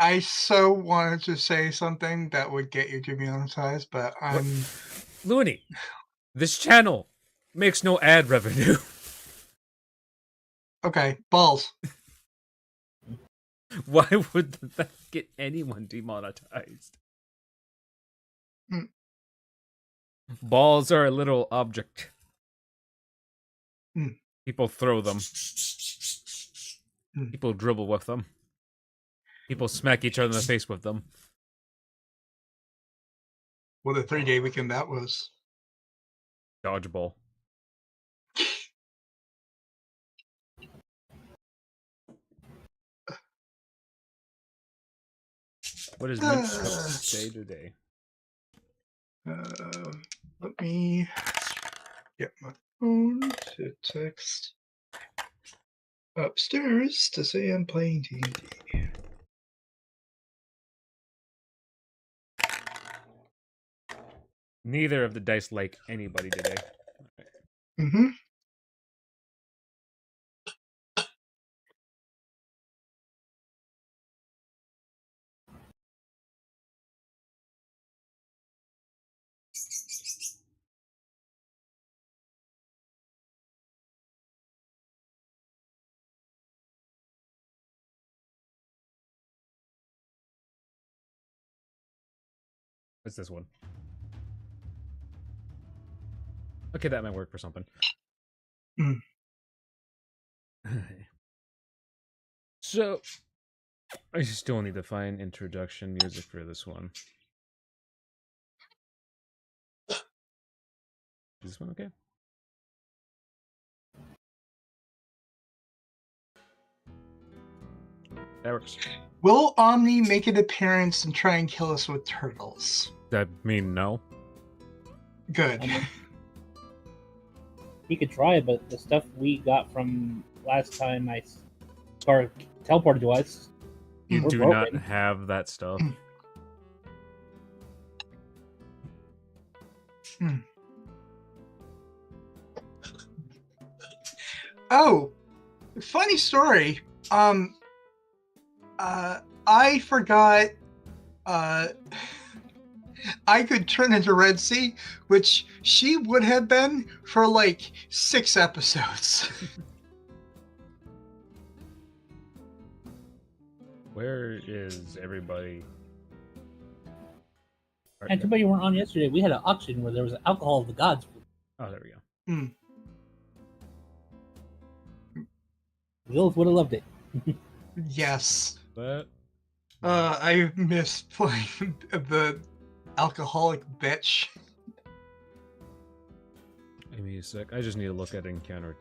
I so wanted to say something that would get you demonetized, but What? I'm Looney, this channel makes no ad revenue. okay. Balls. Why would that get anyone demonetized? Mm. Balls are a little object. Mm. People throw them. Mm. People dribble with them. People smack each other in the face with them. What a 3-day weekend that was. Dodgeball. What is Mint up to day today? Let me get my phone to text upstairs to say I'm playing D&D. Neither of the dice like anybody today. Mm-hmm. What's this one? Okay, that might work for something. Mm. So, I still need to find introduction music for this one. Is this one okay? That works. Will Omni make an appearance and try and kill us with turtles? That mean no? Good. He could try, but the stuff we got from last time Scar teleported to us, You we're do broken. not have that stuff. Oh, funny story. I forgot. I could turn into Red Sea, which she would have been for like 6 episodes. Where is everybody? And too bad you weren't on yesterday. We had an auction where there was alcohol of the gods. Oh, there we go. Mm. Lilith would have loved it. Yes. But I miss playing the alcoholic bitch. give me a sec. I just need to look at encounter.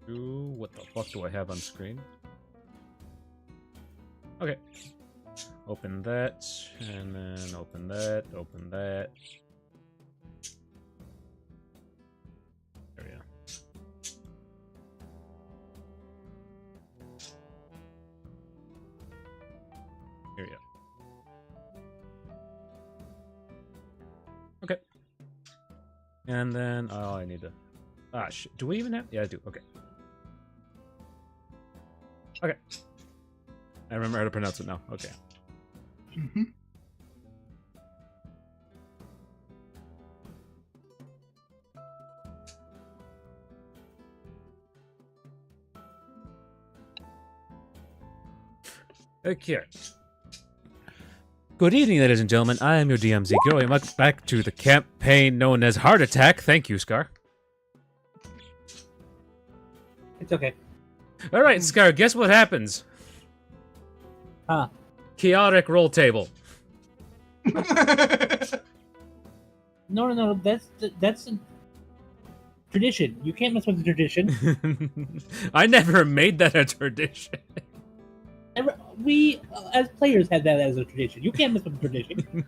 What the fuck do I have on screen? Okay. Open that, and then open that, open that. There we go. Here we go. Okay. And then, oh, I need to... Ah, shit. Do we even have... Yeah, I do. Okay. Okay. I remember how to pronounce it now. Okay. Mm-hmm. Okay. Good evening, ladies and gentlemen. I am your DM, Zeke. And welcome back to the campaign known as Heart Attack. Thank you, Scar. It's okay. Alright, Scar, guess what happens? Huh. Chaotic roll table. No. That's a tradition. You can't mess with the tradition. I never made that a tradition. We, as players, had that as a tradition. You can't mess with the tradition.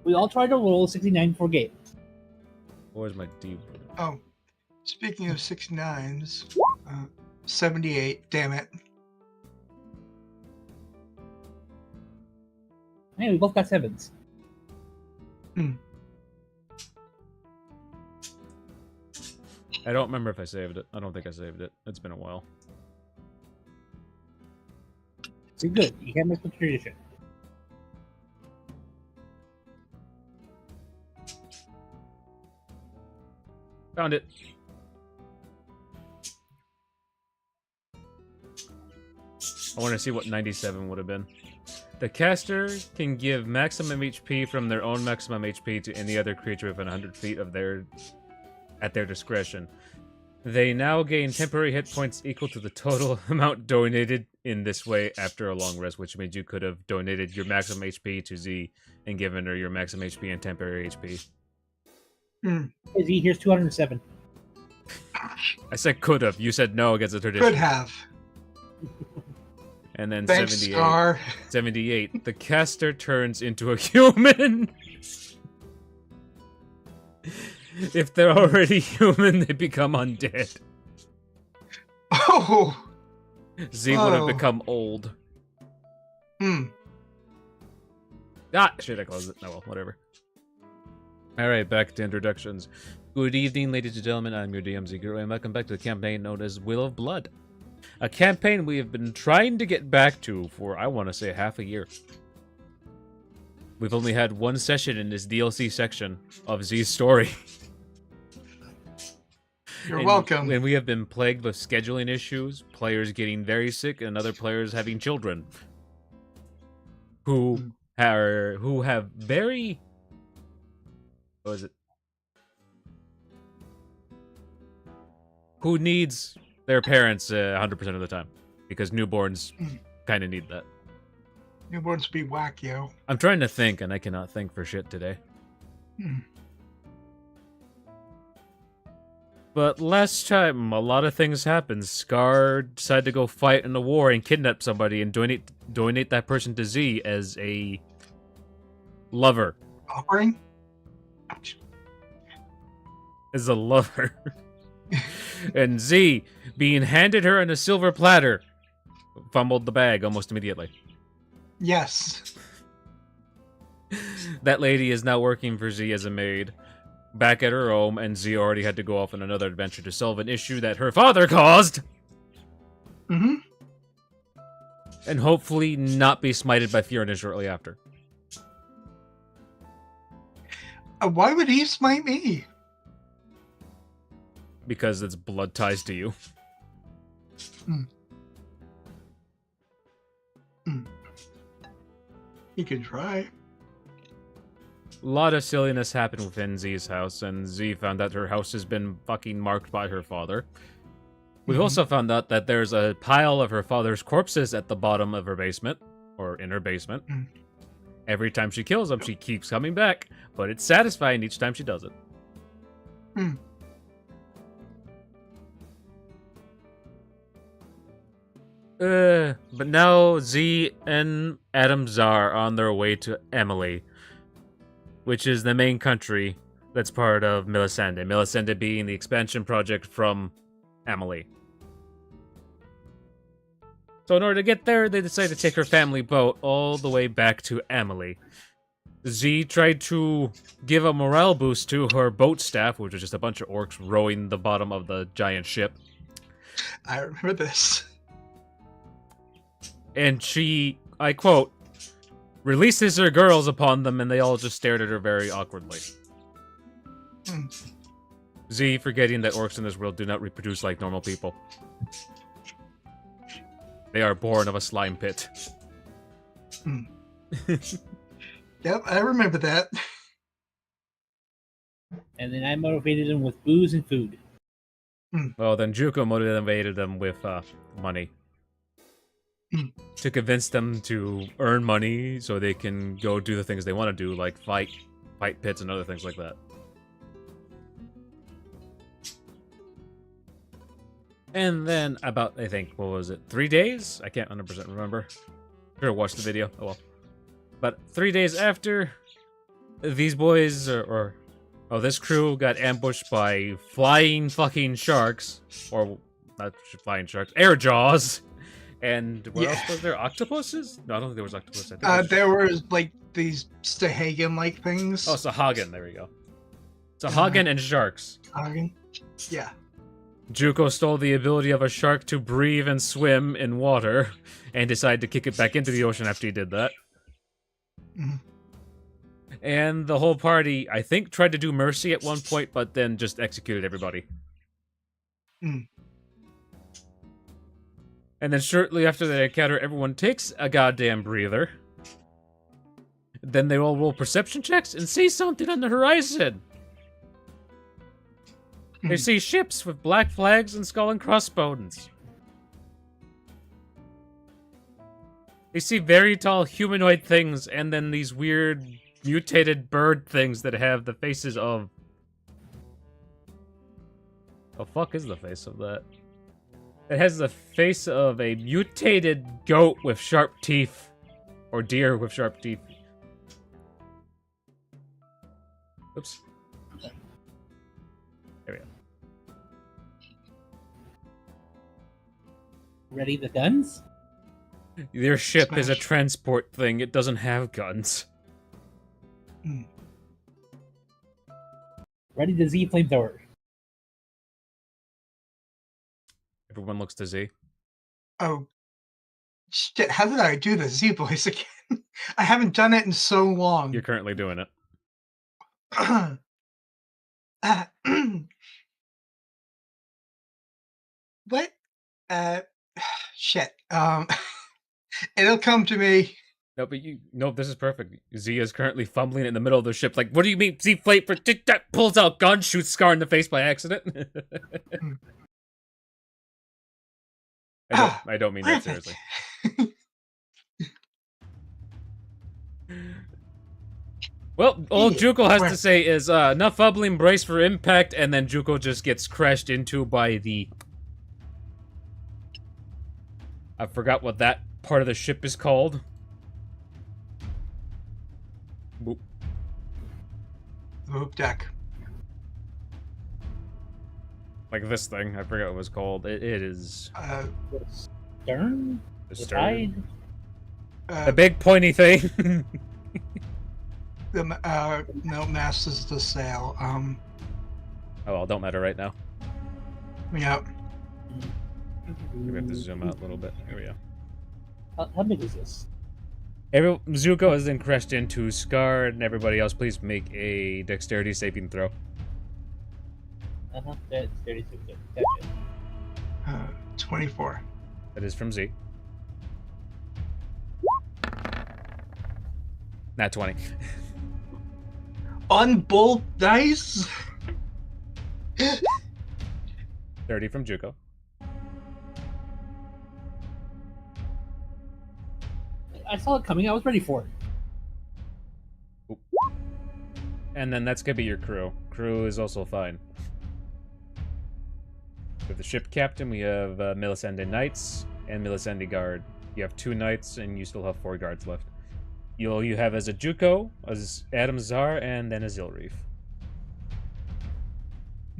We all tried to roll 69 for game. Where's my D? Oh, speaking of 69s, 78, damn it. Hey, we both got 7s. I don't remember if I saved it. I don't think I saved it. It's been a while. See, good. You can't mess with tradition. Found it. I want to see what 97 would have been. The caster can give maximum HP from their own maximum HP to any other creature within 100 feet of at their discretion. They now gain temporary hit points equal to the total amount donated in this way after a long rest, which means you could have donated your maximum HP to Z and given her your maximum HP and temporary HP. Hey, Z, here's 207. I said could have. You said no against the tradition. Could have. And then Thanks, 78. Scar. 78. The caster turns into a human. If they're already human, they become undead. Oh. Z would have become old. Ah, shit, I closed it. Oh well, whatever. Alright, back to introductions. Good evening, ladies and gentlemen. I'm your DM Ziguro, and welcome back to the campaign known as Will of Blood. A campaign we have been trying to get back to for, I want to say, half a year. We've only had one session in this DLC section of Z's story. You're welcome. And we have been plagued with scheduling issues, players getting very sick, and other players having children. Who have very... What is it? Who needs their parents 100% of the time. Because newborns kind of need that. Newborns be whack, yo. I'm trying to think, and I cannot think for shit today. But last time, a lot of things happened. Scar decided to go fight in a war and kidnap somebody and donate that person to Z as a lover. Offering? As a lover. And Z, being handed her on a silver platter, fumbled the bag almost immediately. Yes. That lady is now working for Z as a maid. Back at her home, and Z already had to go off on another adventure to solve an issue that her father caused! And hopefully not be smited by Fiona shortly after. Why would he smite me? Because it's blood ties to you. He could try. A lot of silliness happened within Z's house, and Z found out her house has been fucking marked by her father. We've also found out that there's a pile of her father's corpses at the bottom of her basement, or in her basement. Every time she kills them, she keeps coming back, but it's satisfying each time she does it. But now Z and Adams are on their way to Emily, which is the main country that's part of Melisande. Melisande being the expansion project from Emily. So in order to get there, they decide to take her family boat all the way back to Emily. Z tried to give a morale boost to her boat staff, which was just a bunch of orcs rowing the bottom of the giant ship. I remember this. And she, I quote, releases her girls upon them, and they all just stared at her very awkwardly. Z, forgetting that orcs in this world do not reproduce like normal people. They are born of a slime pit. Yep, I remember that. And then I motivated them with booze and food. Well, then JUKO motivated them with money. To convince them to earn money so they can go do the things they want to do, like fight pits and other things like that. And then about, I think, what was it, 3 days? I can't 100% remember. Should have watched the video. Oh well. But 3 days after, these boys, this crew got ambushed by flying fucking sharks. Or, not flying sharks, air jaws. And what else was there? Octopuses? No, I don't think there was octopus. I think There was, like, these Stahagan-like things. Oh, Sahagan, there we go. Sahagan and sharks. Sahagan? Yeah. JUKO stole the ability of a shark to breathe and swim in water, and decided to kick it back into the ocean after he did that. Mhm. And the whole party, I think, tried to do mercy at one point, but then just executed everybody. Mm. And then shortly after that encounter, everyone takes a goddamn breather. Then they all roll perception checks and see something on the horizon. They see ships with black flags and skull and crossbones. They see very tall humanoid things, and then these weird mutated bird things that have the faces of... The fuck is the face of that? It has the face of a mutated goat with sharp teeth. Or deer with sharp teeth. Oops. There we go. Ready the guns? Their ship is a Smash. transport thing. It doesn't have guns. Mm. Ready the Z flamethrower. Everyone looks to Z. Oh, shit. How did I do the Z voice again? I haven't done it in so long. You're currently doing it. What? Shit. It'll come to me. No, but no, this is perfect. Z is currently fumbling in the middle of the ship, like, what do you mean? Z plate for pulls out gun, shoots Scar in the face by accident. I don't mean that Perfect. seriously. Well, all Yeah, JUKO has to right. say is, enough fumbling, brace for impact, and then JUKO just gets crashed into by the... I forgot what that part of the ship is called. Boop. The poop deck. Like this thing, I forgot what it was called. It is... The stern? the The stern. side? The big pointy thing. No, mast is the sail. Oh well, don't matter right now. Yeah. We have to zoom out a little bit. Here we go. How big is this? Zuko has then crashed into Scar, and everybody else, please make a dexterity saving throw. That's 32. Gotcha. 24. That is from Z. Nat 20. On both dice? 30 from JUKO. I saw it coming. I was ready for it. And then that's gonna be your crew. Crew is also fine. With the ship captain, we have Melisande Knights and Melisande Guard. You have 2 knights, and you still have 4 guards left. You have as a JUKO, as Adam Zar, and then a Zilreef.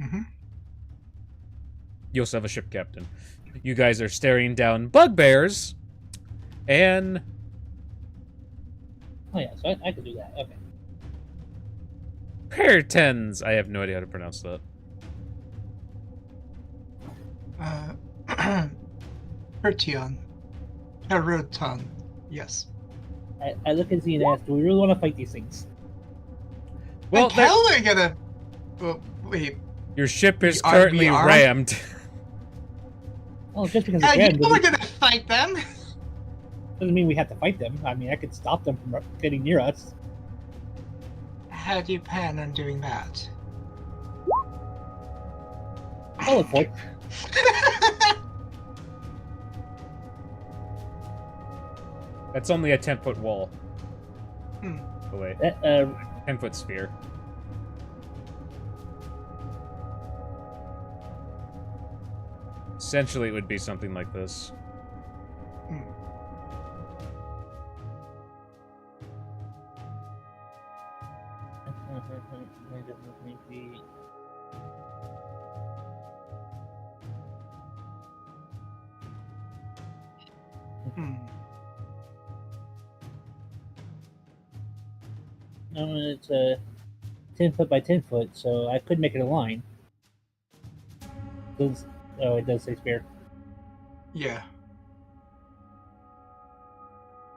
Mm-hmm. You also have a ship captain. You guys are staring down bugbears, and... Oh yeah, so I could do that. Okay. Pertens! I have no idea how to pronounce that. Pertion. Peruton. Yes. I look at Z and ask, do we really want to fight these things? Well, the hell are gonna... Well, wait. your ship is We currently are? rammed. Oh, just because How it's you red know we're doesn't, gonna fight them? doesn't mean we have to fight them. I mean, I could stop them from getting near us. How do you plan on doing that? I'll look for it. That's only a 10-foot wall. Hmm. Oh, wait. 10-foot sphere. Essentially, it would be something like this. Hmm. Hmm. No, it's a 10 foot by 10 foot, so I could make it a line. Oh, it does say spare. Yeah.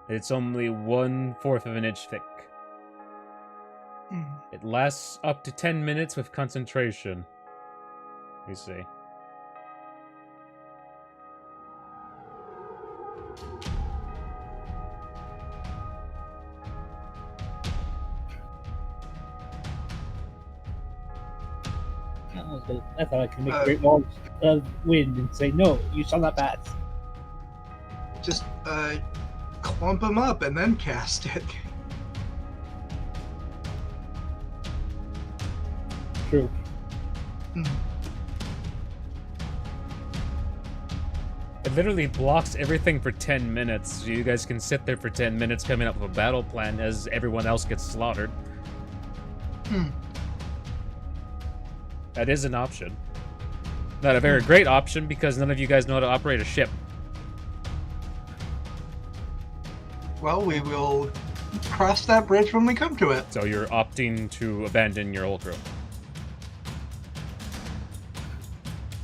It's only 1/4 of an inch thick. Mm. It lasts up to 10 minutes with concentration. Let me see. I thought I could make great walls of wind and say, no, you shall not pass. Just clump them up and then cast it. True. Mm. It literally blocks everything for 10 minutes, so you guys can sit there for 10 minutes coming up with a battle plan as everyone else gets slaughtered. Hmm. That is an option. Not a very great option because none of you guys know how to operate a ship. Well, we will cross that bridge when we come to it. So you're opting to abandon your old crew.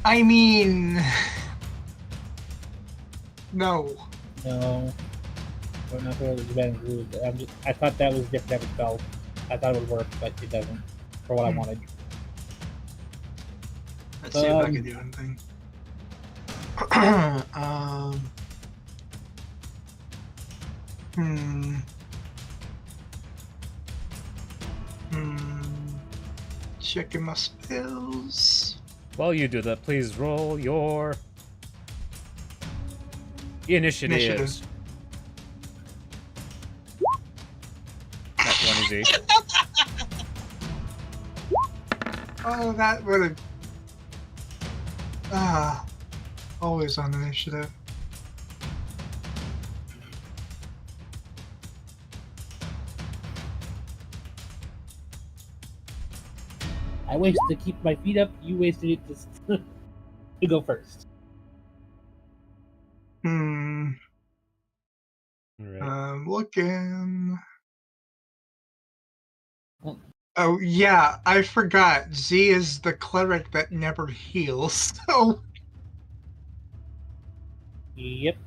I mean, no. No. We're not going to the I thought that was different every spell. I thought it would work, but it doesn't. For what I wanted. Let's see if I can do anything. Checking my spells. While you do that, please roll your initiatives. That's one easy. Oh, that would have. Always on initiative. I wasted to keep my feet up. You wasted it to go first. Right. Right. Looking. Oh yeah, I forgot. Z is the cleric that never heals. So. Yep.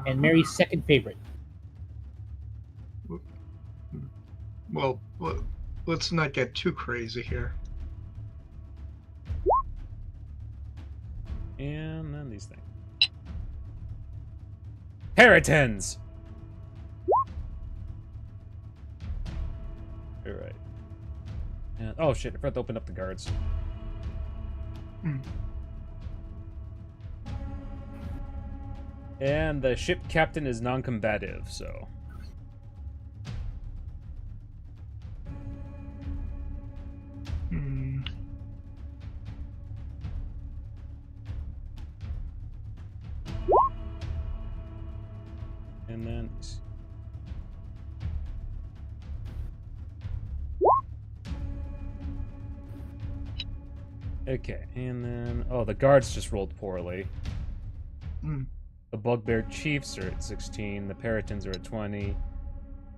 And Mary's second favorite. Well, let's not get too crazy here. And then these things. Peritons! Alright. Oh shit, I forgot to open up the guards. And the ship captain is non-combative, so... And then... Okay, and then... Oh, the guards just rolled poorly. The Bugbear Chiefs are at 16, the Peritons are at 20.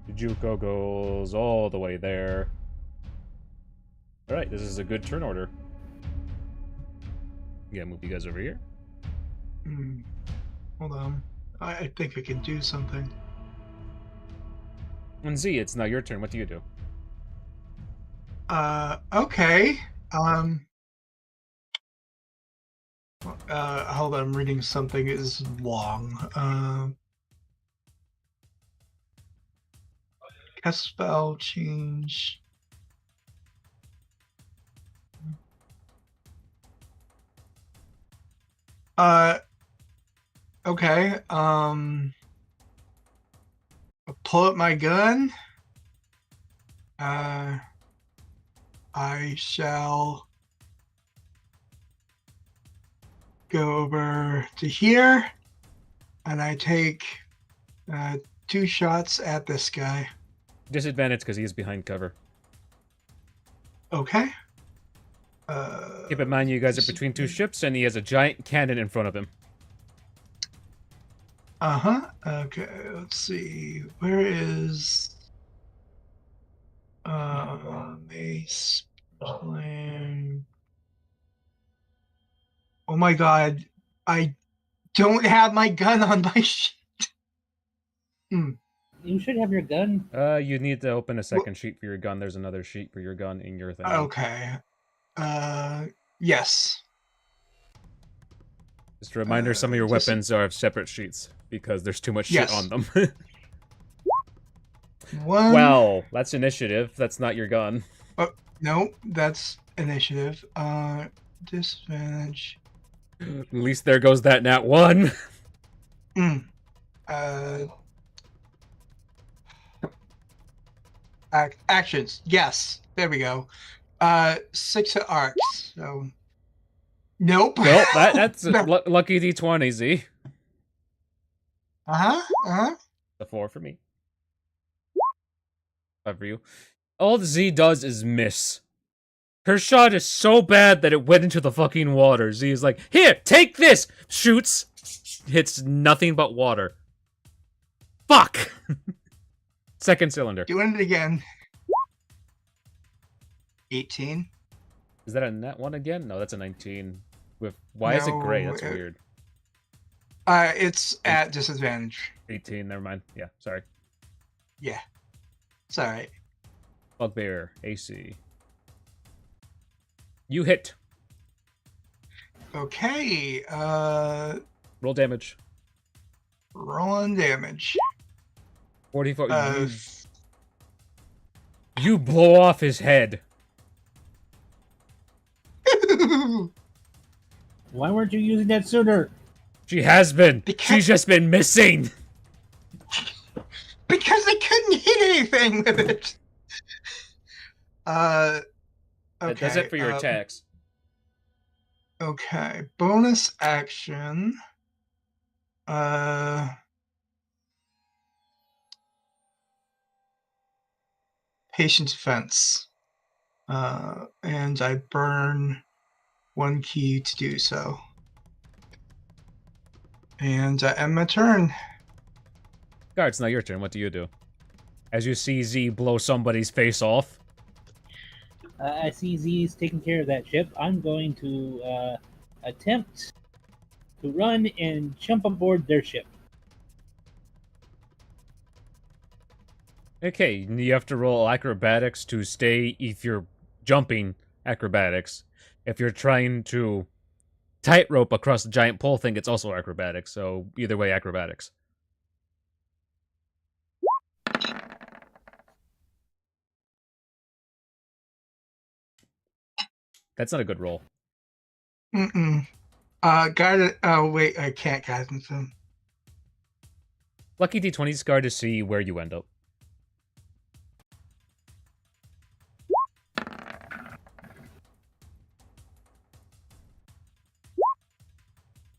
The JUKO goes all the way there. Alright, this is a good turn order. Yeah, move you guys over here. Hold on. I think I can do something. And Z, it's now your turn. What do you do? Okay. Hold on, I'm reading something is long. Cast spell change. Okay. I'll pull up my gun. I shall go over to here, and I take 2 shots at this guy. Disadvantage because he is behind cover. Okay. Keep in mind you guys are between 2 ships, and he has a giant cannon in front of him. Okay, let's see. Where is Mace plan? Oh my god. I don't have my gun on my sheet. You should have your gun. You need to open a second sheet for your gun. There's another sheet for your gun in your thing. Okay. Yes. Just a reminder, some of your just- weapons are separate sheets because there's too much shit Yes. on them. One. Well, that's initiative. That's not your gun. No, that's initiative. Disadvantage. At least there goes that nat 1. Actions. Yes. There we go. 6 arcs. So. Nope. Nope, that's No. lucky D20, Z. Uh-huh. The 4 for me. 5 for you. All the Z does is miss. Her shot is so bad that it went into the fucking water. Z is like, here, take this! Shoots. Hits nothing but water. Fuck! Second cylinder. Doing it again. 18. Is that a nat 1 again? No, that's a 19. Why is it gray? That's weird. It's at disadvantage. 18, never mind. Yeah, sorry. Yeah. It's alright. Bugbear, AC. You hit. Okay. Roll damage. Rolling damage. 44. You blow off his head. Why weren't you using that sooner? She has been. Because- She's just been missing. Because I couldn't hit anything with it. Okay. That does it for your attacks. Okay. Bonus action. Patient defense. And I burn 1 key to do so. And I end my turn. Guard, it's now your turn. What do you do? As you see Z blow somebody's face off. I see Z's taking care of that ship. I'm going to attempt to run and jump on board their ship. Okay, you have to roll acrobatics to stay if you're jumping acrobatics. If you're trying to tightrope across the giant pole thing, it's also acrobatics. So either way, acrobatics. That's not a good roll. Guided. Oh wait, I can't guidance him. Lucky D20's guard to see where you end up.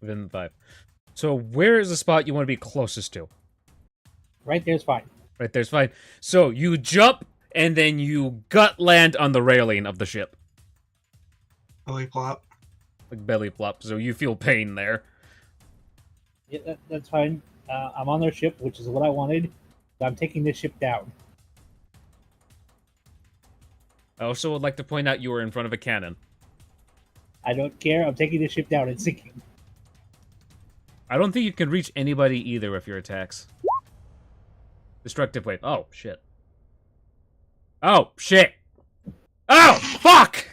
Within the 5. So where is the spot you want to be closest to? Right there's fine. Right there's fine. So you jump and then you gut land on the railing of the ship. Belly plop. Like belly flop. So you feel pain there. Yeah, that's fine. I'm on their ship, which is what I wanted. I'm taking this ship down. I also would like to point out you were in front of a cannon. I don't care. I'm taking this ship down and sinking. I don't think you can reach anybody either with your attacks. Destructive wave. Oh, shit. Oh, shit. Oh, fuck!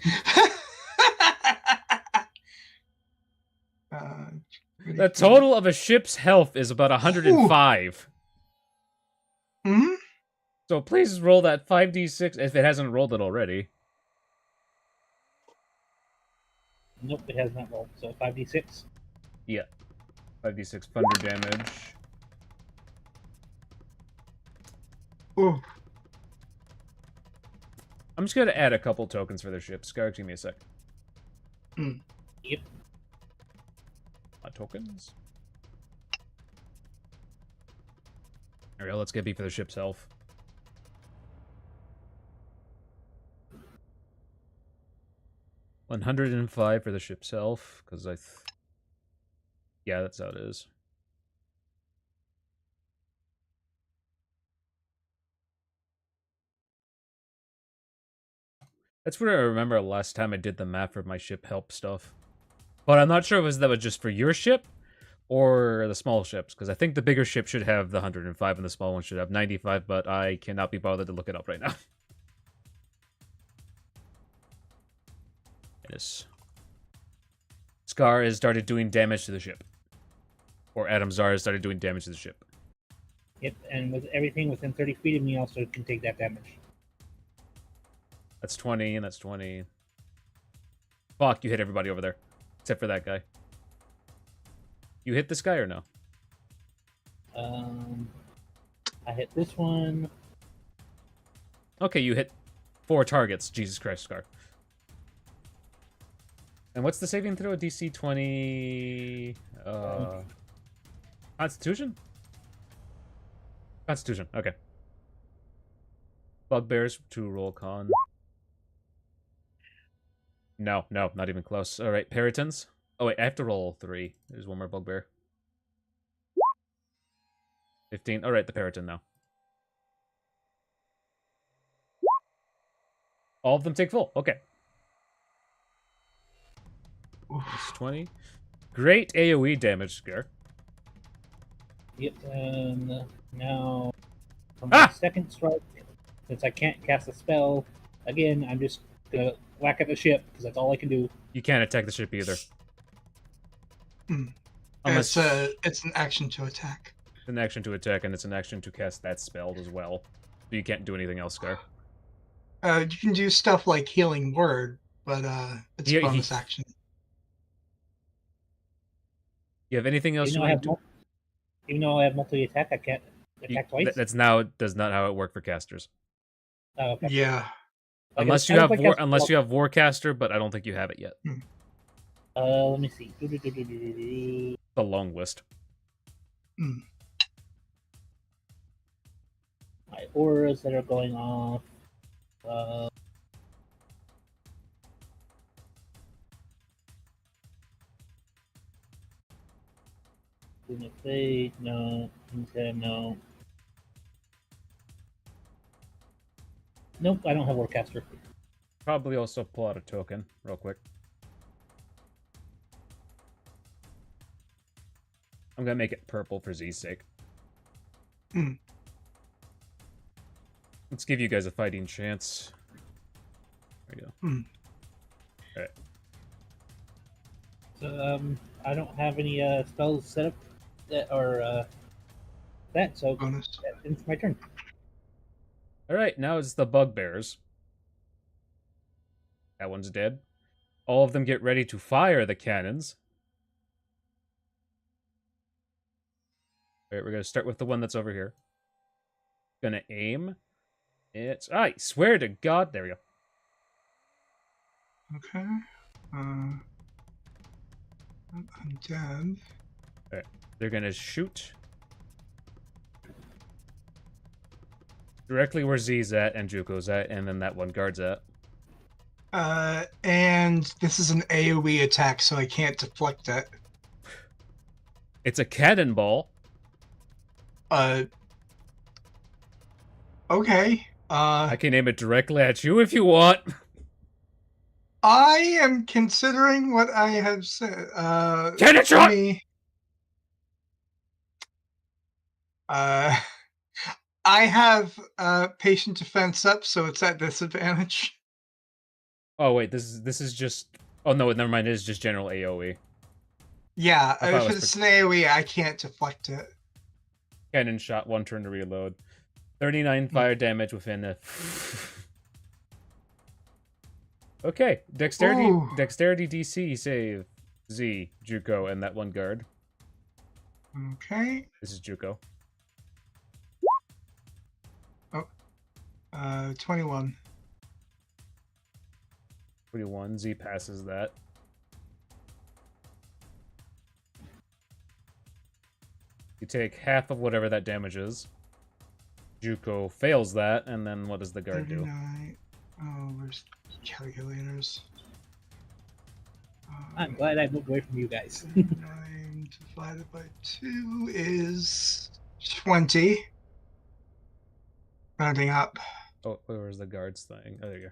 The total of a ship's health is about 105. Hmm? So please roll that 5d6 if it hasn't rolled it already. Nope, it has not rolled. So 5d6. Yeah. 5d6 thunder damage. Ooh. I'm just gonna add a couple tokens for their ships. Guard, give me a sec. Yep. Tokens. Alright, let's get B for the ship's health. $105 for the ship's health, because yeah, that's how it is. That's what I remember last time I did the map for my ship help stuff. But I'm not sure if that was just for your ship or the small ships, because I think the bigger ship should have the 105 and the small one should have 95, but I cannot be bothered to look it up right now. Yes. Scar has started doing damage to the ship. Or Adam Zar has started doing damage to the ship. Yep, and with everything within 30 feet of me also can take that damage. That's 20, and that's 20. Fuck, you hit everybody over there. Except for that guy. You hit this guy or no? I hit this one. Okay, you hit 4 targets. Jesus Christ, Scar. And what's the saving throw? DC 20... Constitution? Constitution, okay. Bugbears to roll con. No, not even close. Alright, Peritons. Oh wait, I have to roll 3. There's one more bugbear. 15. Alright, the Periton now. All of them take full. Okay. That's 20. Great AoE damage, Scar. Yep, and now from my second strike, since I can't cast a spell, again, I'm just gonna whack at the ship because that's all I can do. You can't attack the ship either. It's an action to attack. It's an action to attack, and it's an action to cast that spell as well. So you can't do anything else, Scar. You can do stuff like Healing Word, but it's a bonus action. You have anything else you want to do? Even though I have multi-attack, I can't attack twice? Does not how it work for casters. Oh, okay. Yeah. Unless you have Warcaster, but I don't think you have it yet. Let me see. The long list. My auras that are going off. Fade, no. No. Nope, I don't have Warcaster. Probably also pull out a token real quick. I'm gonna make it purple for Z's sake. Let's give you guys a fighting chance. There you go. Alright. So, I don't have any spells set up that are that, so it's my turn. Alright, now it's the bugbears. That one's dead. All of them get ready to fire the cannons. Alright, we're gonna start with the one that's over here. Gonna aim. It's... I swear to God. There we go. Okay. I'm dead. Alright, they're gonna shoot. Directly where Z's at and Juko's at, and then that one guard's at. And this is an AoE attack, so I can't deflect it. It's a cannonball. Okay. I can aim it directly at you if you want. I am considering what I have said. Cannon shot! I have patient defense up, so it's at disadvantage. Oh wait, this is just. Oh no, never mind. It is just general AOE. Yeah, if it's an AOE, I can't deflect it. Cannon shot, 1 turn to reload. 39 fire damage within a. Okay, dexterity DC save. Z, Juko, and that one guard. Okay. This is Juko. 21. 21. Z passes that. You take half of whatever that damage is. Juko fails that, and then what does the guard 39. Oh, where's calculators? I'm glad I moved away from you guys. 9 divided by 2 is 20. Rounding up. Oh, where's the guard's thing? Oh, there you go.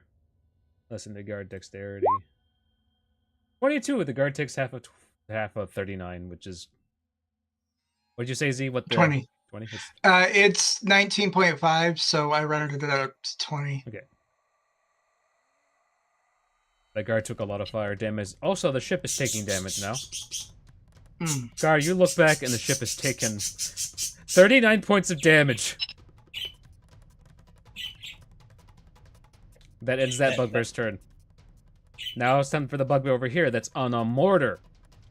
Listen to guard dexterity. 22. The guard takes half of 39, which is. What'd you say, Z? What the 20. 20? It's 19.5, so I rendered it up to 20. Okay. That guard took a lot of fire damage. Also, the ship is taking damage now. Gar, you look back and the ship has taken 39 points of damage. That ends that bugbear's turn. Now it's time for the bugbear over here that's on a mortar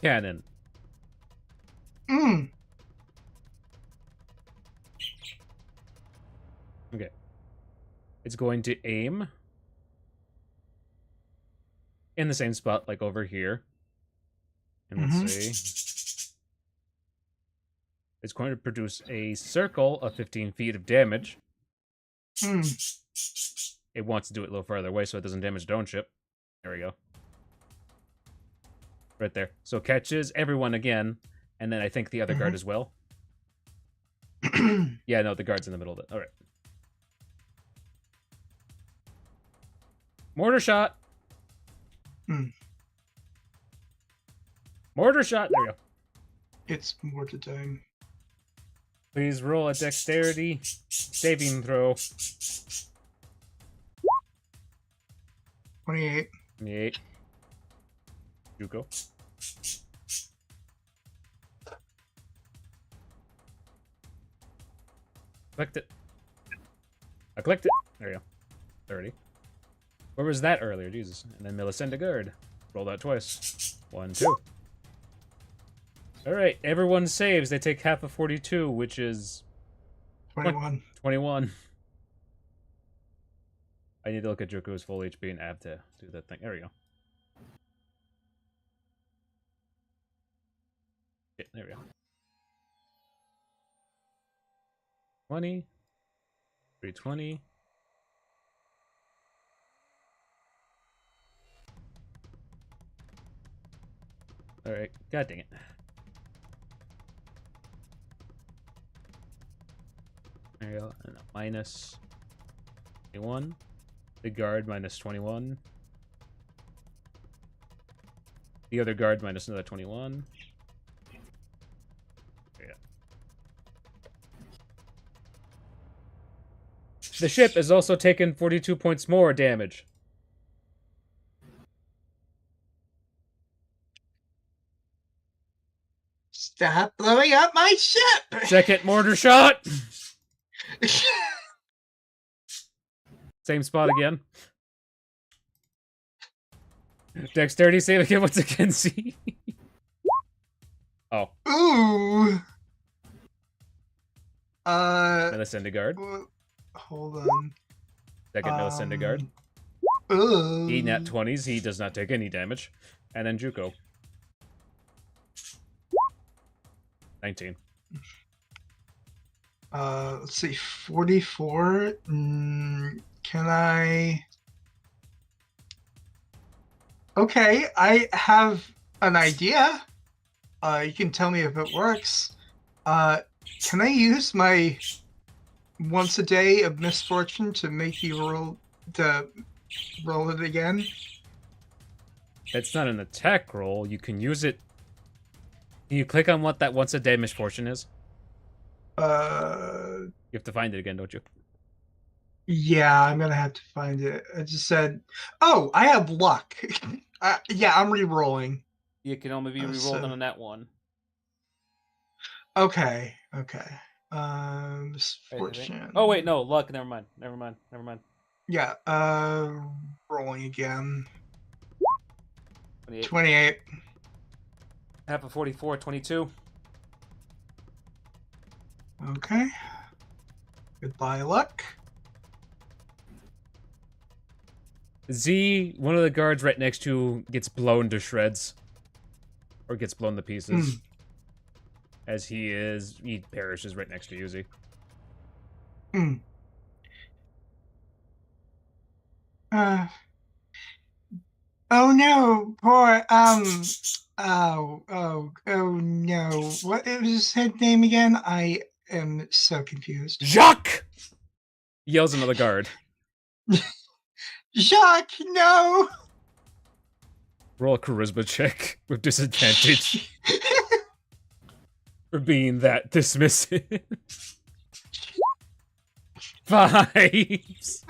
cannon. Okay. It's going to aim in the same spot, like over here. And let's see. It's going to produce a circle of 15 feet of damage. It wants to do it a little farther away so it doesn't damage its own ship. There we go. Right there. So catches everyone again, and then I think the other guard as well. Yeah, no, the guard's in the middle of it. All right. Mortar shot. Mortar shot. There we go. It's mortar time. Please roll a dexterity saving throw. 28. 28. JUKO. Clicked it. I clicked it. There you go. 30. Where was that earlier? Jesus. And then Millicent guard. Roll that twice. 1, 2. Alright, everyone saves. They take half of 42, which is 21. 21. I need to look at JUKO's full HP and add to do that thing. There we go. Yeah, there we go. 20. 320. Alright, god dang it. There you go. And a minus 21. The guard minus 21. The other guard minus another 21. Yeah. The ship has also taken 42 points more damage. Stop blowing up my ship! Second mortar shot! Same spot again. Dexterity save again once again, see? Oh. Ooh! Millicent guard. Hold on. Second Millicent guard. Ooh. He nat 20s, he does not take any damage. And then JUKO. 19. Let's see, 44. Can I? Okay, I have an idea. You can tell me if it works. Can I use my once a day of misfortune to make you roll it again? It's not an attack roll. You can use it. Can you click on what that once a day misfortune is? You have to find it again, don't you? Yeah, I'm gonna have to find it. I just said, oh, I have luck. Yeah, I'm re-rolling. You can only be re-rolled on that one. Okay. Misfortune. Oh wait, no, luck. Never mind. Yeah. Rolling again. 28. 28. Half of 44, 22. Okay. Goodbye, luck. Z, one of the guards right next to you, gets blown to shreds. Or gets blown to pieces. As he perishes right next to you, Z. Oh no, poor, oh no. What was his name again? I am so confused. Jacques! Yells another guard. Jacques, no! Roll a charisma check with disadvantage for being that dismissive. 5s.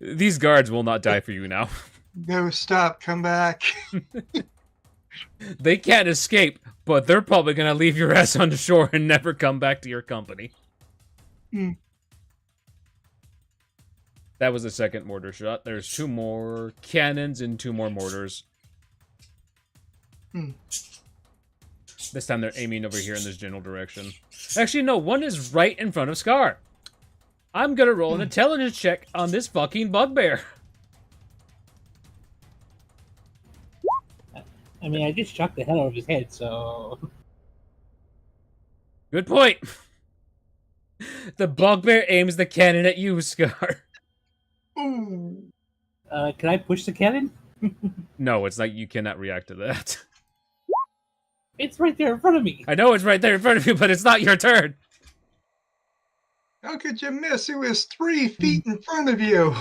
These guards will not die for you now. No, stop. Come back. They can't escape, but they're probably gonna leave your ass on the shore and never come back to your company. Mm. That was the second mortar shot. There's 2 more cannons and 2 more mortars. Mm. This time they're aiming over here in this general direction. Actually, no, one is right in front of Scar. I'm gonna roll an intelligence check on this fucking bugbear. I mean, I just shot the hell out of his head, so... Good point. The bugbear aims the cannon at you, Scar. Ooh. Can I push the cannon? No, it's like you cannot react to that. It's right there in front of me. I know it's right there in front of you, but it's not your turn. How could you miss? It was 3 feet in front of you.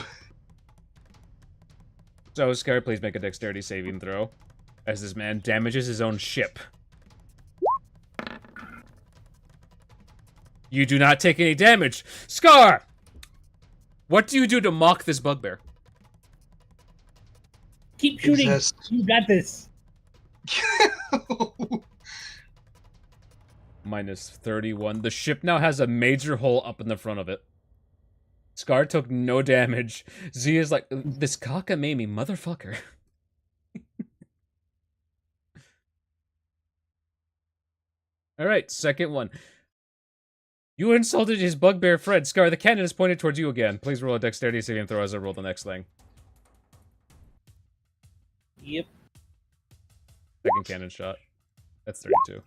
So, Scar, please make a dexterity saving throw, as this man damages his own ship. You do not take any damage. Scar! What do you do to mock this bugbear? Keep shooting. Exist. You got this. Minus 31. The ship now has a major hole up in the front of it. Scar took no damage. Z is like, this cockamamie motherfucker. Alright, second one. You insulted his bugbear friend. Scar, the cannon is pointed towards you again. Please roll a dexterity saving throw as I roll the next thing. Yep. Second cannon shot. That's 32.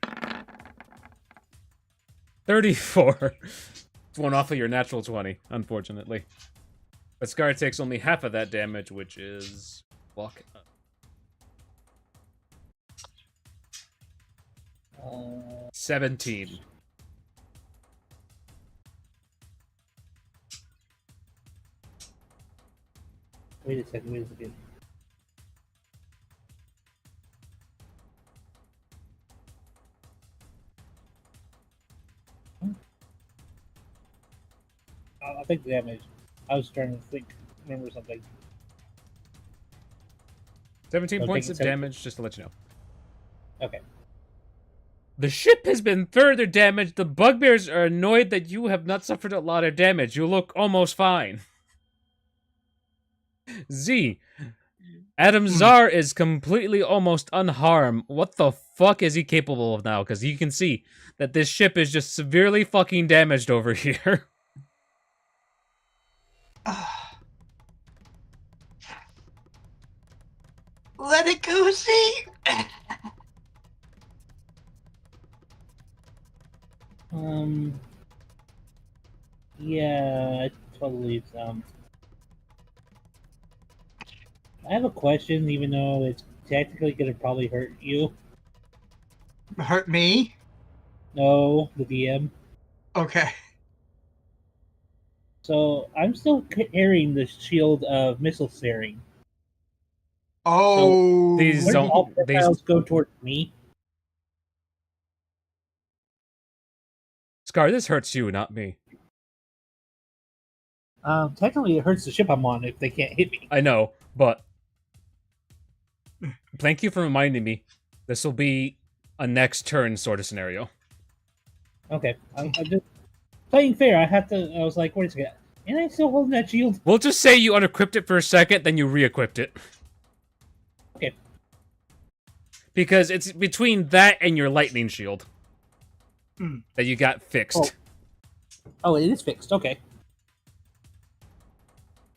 34. It's one off of your natural 20, unfortunately. But Scar takes only half of that damage, which is... Fuck. 17. Wait a second. I think the damage. I was trying to remember something. 17 I'm points thinking of 17. damage, just to let you know. Okay. The ship has been further damaged. The bugbears are annoyed that you have not suffered a lot of damage. You look almost fine. Z. Adam Czar is completely almost unharmed. What the fuck is he capable of now? Because you can see that this ship is just severely fucking damaged over here. Let it go, Z. Yeah, totally. I have a question, even though it's technically gonna probably hurt you. Hurt me? No, the DM. Okay. So I'm still carrying the shield of missile steering. Oh. These Where do Zone- all these- missiles go towards me? Scar, this hurts you, not me. Technically, it hurts the ship I'm on if they can't hit me. I know, but... Thank you for reminding me. This will be a next turn sort of scenario. Okay, I'm just playing fair. I was like, wait a second. Am I still holding that shield? We'll just say you unequipped it for a second, then you re-equipped it. Okay. Because it's between that and your lightning shield that you got fixed. Oh, it is fixed. Okay.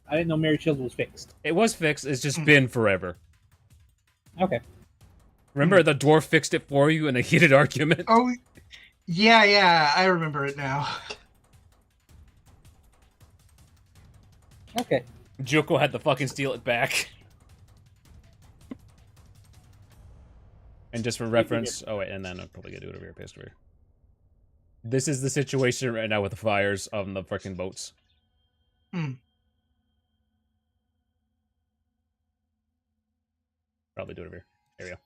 I didn't know Mary Shield was fixed. It was fixed, it's just been forever. Okay. Remember, the dwarf fixed it for you in a heated argument? Oh, yeah, I remember it now. Okay. JUKO had to fucking steal it back. And just for reference... Oh, wait, and then I'm probably gonna do it over here, paste over here. This is the situation right now with the fires on the freaking boats. Probably do it over here. There we go.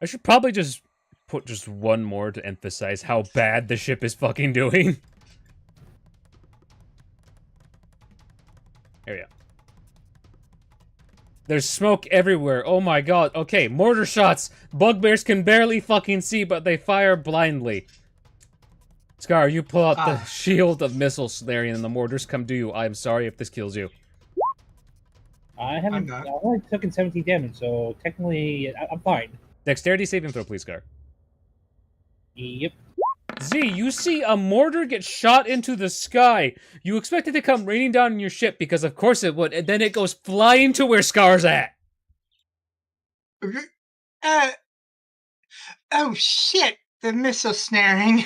I should probably just put just one more to emphasize how bad the ship is fucking doing. There we go. There's smoke everywhere. Oh my god. Okay, mortar shots. Bugbears can barely fucking see, but they fire blindly. Scar, you pull out the shield of missiles there, and the mortars come to you. I'm sorry if this kills you. I haven't. I only taken 17 damage, so technically I'm fine. Dexterity saving throw, please, Scar. Yep. Z, you see a mortar get shot into the sky. You expect it to come raining down on your ship, because of course it would, and then it goes flying to where Scar's at. Oh shit! The missile snaring.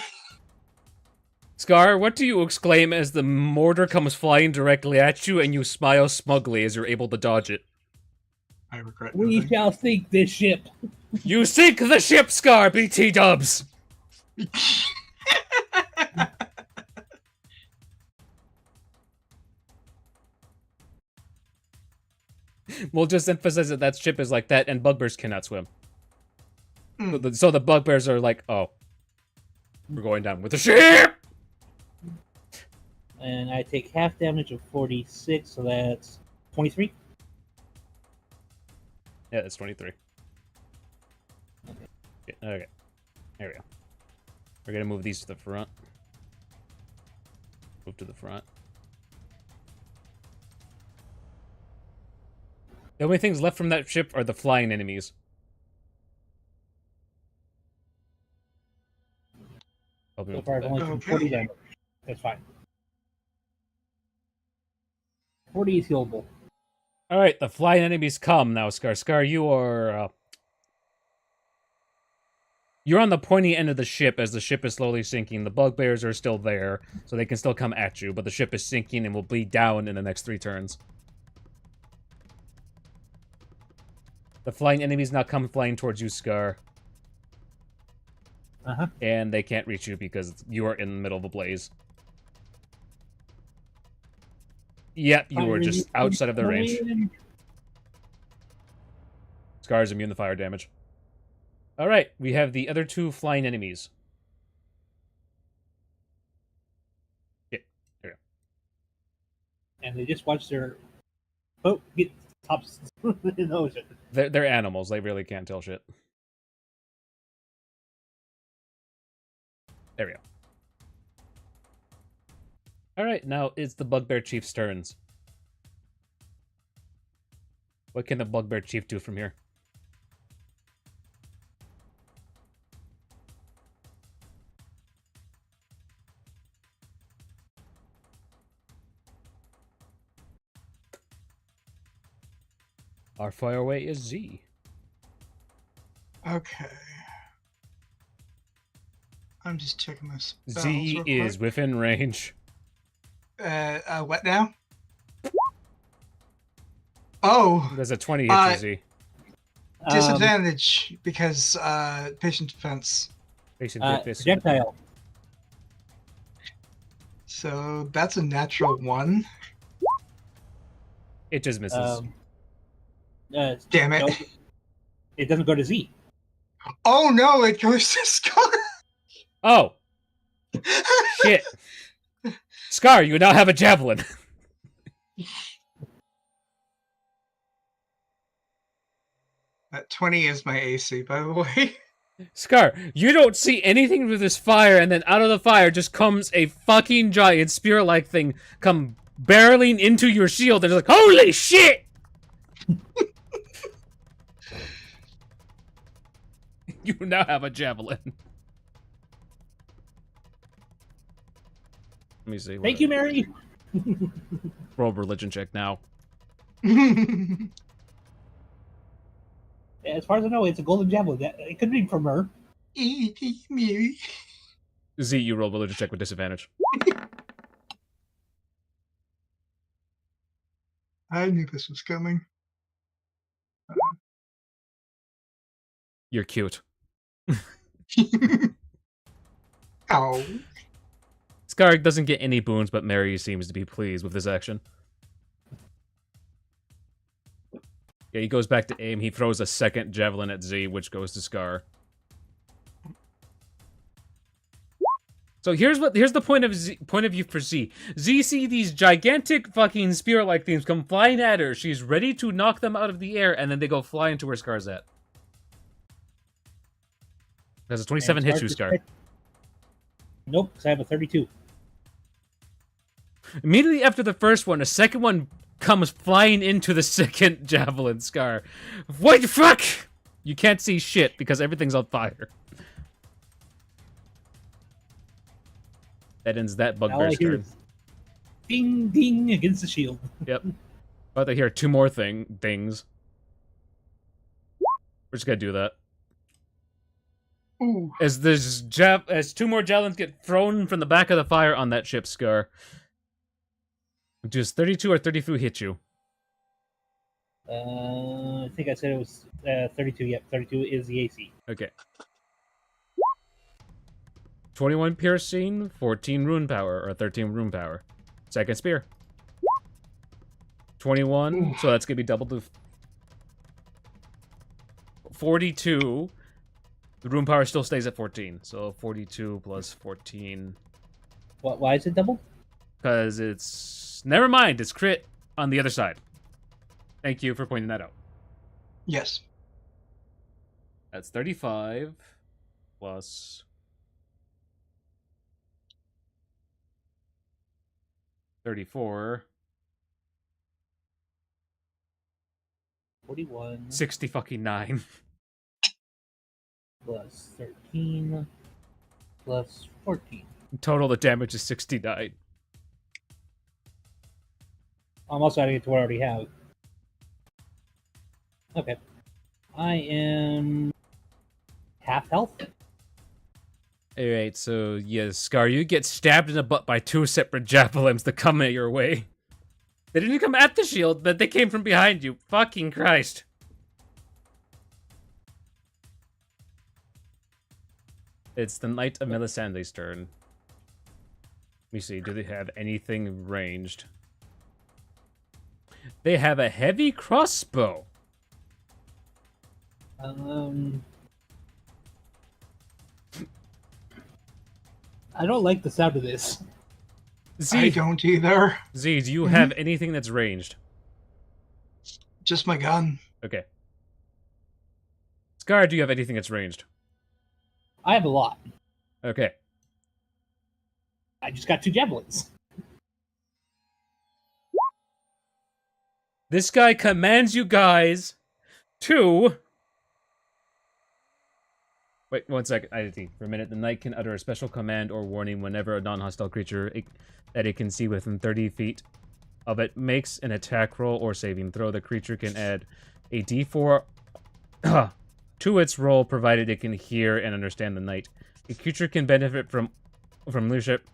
Scar, what do you exclaim as the mortar comes flying directly at you, and you smile smugly as you're able to dodge it? I regret We nothing. shall sink this ship. You sink the ship, Scar, BT dubs! We'll just emphasize that that ship is like that, and bugbears cannot swim. So the bugbears are like, oh, we're going down with the ship! And I take half damage of 46, so that's 23. Yeah, that's 23. Okay. There we go. We're gonna move these to the front. Move to the front. The only things left from that ship are the flying enemies. So far, I've only taken 40 damage. That's fine. 40 is healable. Alright, the flying enemies come now, Scar. Scar, you are, you're on the pointy end of the ship as the ship is slowly sinking. The bugbears are still there, so they can still come at you, but the ship is sinking and will bleed down in the next 3 turns. The flying enemies now come flying towards you, Scar. And they can't reach you because you are in the middle of a blaze. Yep, you were just outside of their range. Scar is immune to fire damage. Alright, we have the other 2 flying enemies. Yeah, there we go. And they just watch their boat get tops in the ocean. They're animals, they really can't tell shit. There we go. Alright, now it's the Bugbear Chief's turns. What can the Bugbear Chief do from here? Our fire away is Z. Okay. I'm just checking my spells Z real is quick. within range. What now? Oh, There's a 20 hit you, Z. disadvantage because patient defense. Patient Projectile. So that's a natural 1. It just misses. Damn it. No, it doesn't go to Z. Oh no, it goes to Scar. Oh! Shit. Scar, you now have a javelin. That 20 is my AC, by the way. Scar, you don't see anything with this fire, and then out of the fire just comes a fucking giant spear-like thing come barreling into your shield, and it's like, holy shit! You now have a javelin. Let me see. Thank you, Mary. Roll religion check now. As far as I know, it's a golden javelin. It could be from her. Mary. Z, you roll religion check with disadvantage. I knew this was coming. You're cute. Oh. Scar doesn't get any boons, but Mary seems to be pleased with this action. Yeah, he goes back to aim. He throws a second javelin at Z, which goes to Scar. So here's the point of view for Z. Z see these gigantic fucking spear-like things come flying at her. She's ready to knock them out of the air, and then they go flying to where Scar's at. That's a 27 hits you, Scar. Nope, because I have a 32. Immediately after the first one, a second one comes flying into the second javelin, Scar. What the fuck? You can't see shit because everything's on fire. That ends that bugbear's turn. Ding ding against the shield. Yep. About to hear two more things. We're just gonna do that. Ooh. As two more javelins get thrown from the back of the fire on that ship, Scar. Does 32 or 33 hit you? I think I said it was 32. Yep, 32 is the AC. Okay. 21 piercing, 14 rune power, or 13 rune power. Second spear. 21, Ooh. so that's gonna be double to 42. The rune power still stays at 14, so 42 plus 14. What? Why is it double? Because it's... Never mind, it's crit on the other side. Thank you for pointing that out. Yes. That's 35 plus... 34. 41 60 fucking 9. plus 13 plus 14. In total, the damage is 69. I'm also adding it to what I already have. Okay. I am half health. Alright, so yeah, Scar, you get stabbed in the butt by two separate javelins that come at your way. They didn't come at the shield, but they came from behind you. Fucking Christ. It's the Knight of Melisandre's turn. Let me see, do they have anything ranged? They have a heavy crossbow. I don't like the sound of this. Z, I don't either. Z, do you have anything that's ranged? Just my gun. Okay. Scar, do you have anything that's ranged? I have a lot. Okay. I just got 2 javelins. This guy commands you guys to... Wait, 1 second. I think for a minute. The knight can utter a special command or warning whenever a non-hostile creature that it can see within 30 feet of it makes an attack roll or saving throw. The creature can add a d4 to its roll, provided it can hear and understand the knight. A creature can benefit from leadership.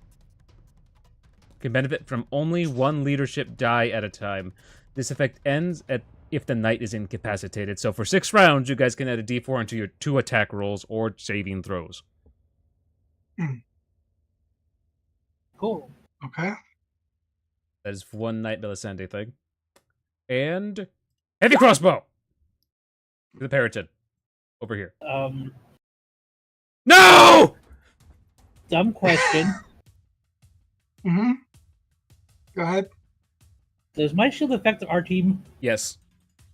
Can benefit from only 1 leadership die at a time. This effect ends if the knight is incapacitated. So for 6 rounds, you guys can add a d4 into your 2 attack rolls or saving throws. Cool. Okay. That is 1 Knight Melisandre thing. And heavy crossbow! To the Periton. Over here. No! Dumb question. Go ahead. Does my shield affect our team? Yes.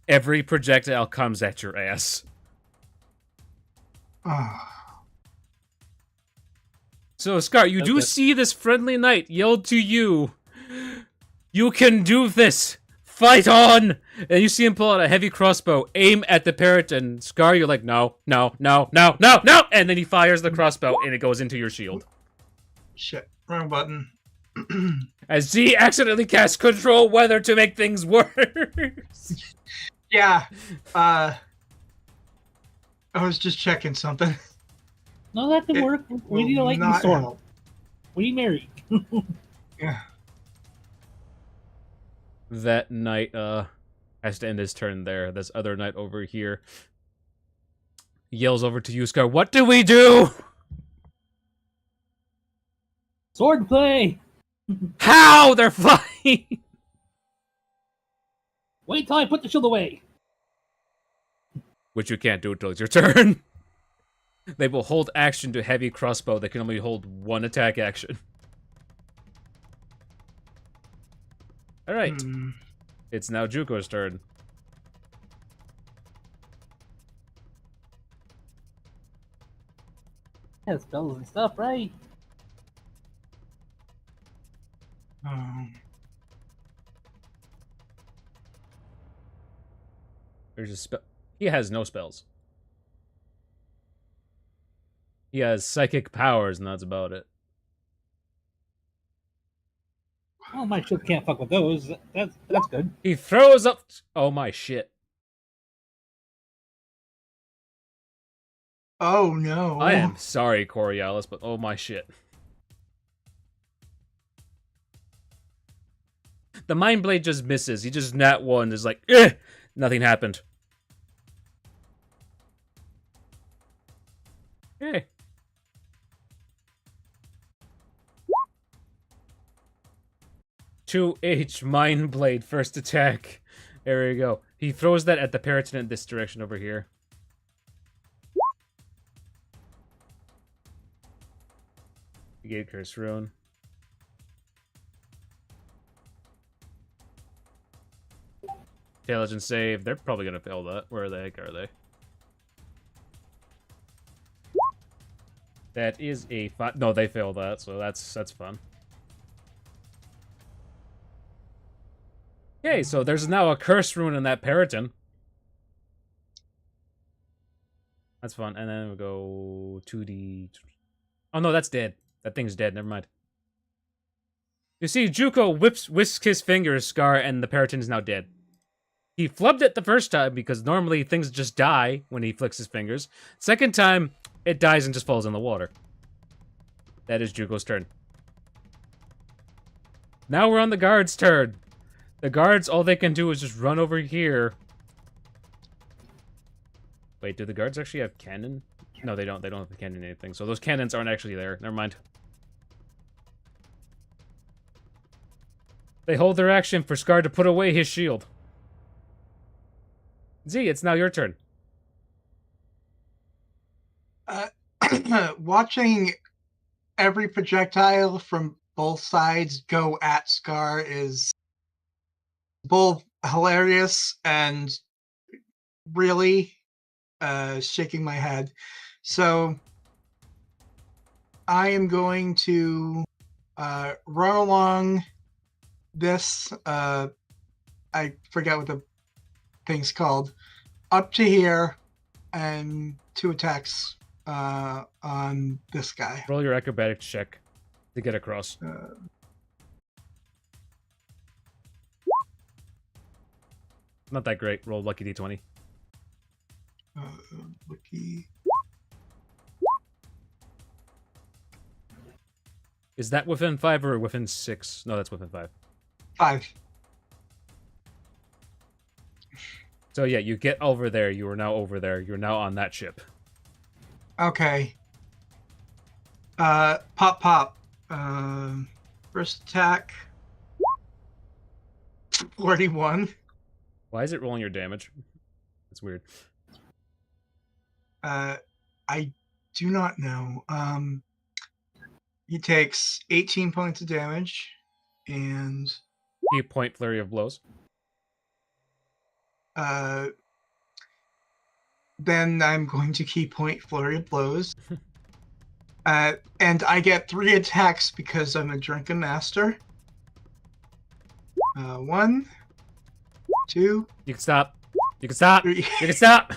Every projectile comes at your ass. So, Scar, you do see this friendly knight yell to you, "You can do this! Fight on!" And you see him pull out a heavy crossbow, aim at the Periton. Scar, you're like, no, no, no, no, no, no! And then he fires the crossbow, and it goes into your shield. Shit. Wrong button. As Z accidentally casts Control Weather to make things worse. Yeah. I was just checking something. No, that didn't work. We need a lightning storm. We need Mary. Yeah. That knight has to end his turn there. This other knight over here yells over to you, Scar, "What do we do?" Sword play! How? They're flying! Wait till I put the shield away. which you can't do until it's your turn. They will hold action to heavy crossbow. They can only hold one attack action. Alright. It's now JUKO's turn. Yeah, spells and stuff, right? There's a spell. He has no spells. He has psychic powers, and that's about it. Oh, my ship can't fuck with those. That's good. He throws up. Oh my shit! Oh no! I am sorry, Coriolis, but oh my shit. The Mind Blade just misses. He just nat one. Is like, eh! Nothing happened. Hey. H Mind Blade first attack. There we go. He throws that at the Periton in this direction over here. Gate Curse Rune. Intelligence save. They're probably gonna fail that. Where the heck are they? That is a no, they failed that, so that's fun. Okay, so there's now a curse rune in that Periton. That's fun. And then we go 2D. Oh no, that's dead. That thing's dead. Never mind. You see, JUKO whisks his fingers, Scar, and the Periton is now dead. He flubbed it the first time because normally things just die when he flicks his fingers. Second time, it dies and just falls in the water. That is JUKO's turn. Now we're on the guard's turn. The guards, all they can do is just run over here. Wait, do the guards actually have cannon? No, they don't. They don't have the cannon anything. So those cannons aren't actually there. Never mind. They hold their action for Scar to put away his shield. Z, it's now your turn. Watching every projectile from both sides go at Scar is both hilarious and really shaking my head. So I am going to run along this, I forget what the thing's called, up to here, and 2 attacks on this guy. Roll your acrobatics check to get across. Not that great. Roll lucky d20. Lucky. Is that within 5 or within 6? No, that's within 5. 5. So yeah, you get over there. You are now over there. You're now on that ship. Okay. Pop. First attack. 41. Why is it rolling your damage? That's weird. I do not know. He takes 18 points of damage, and Key point flurry of blows. then I'm going to key point flurry of blows. And I get 3 attacks because I'm a drunken master. 1, 2. You can stop. You can stop. 3. You can stop.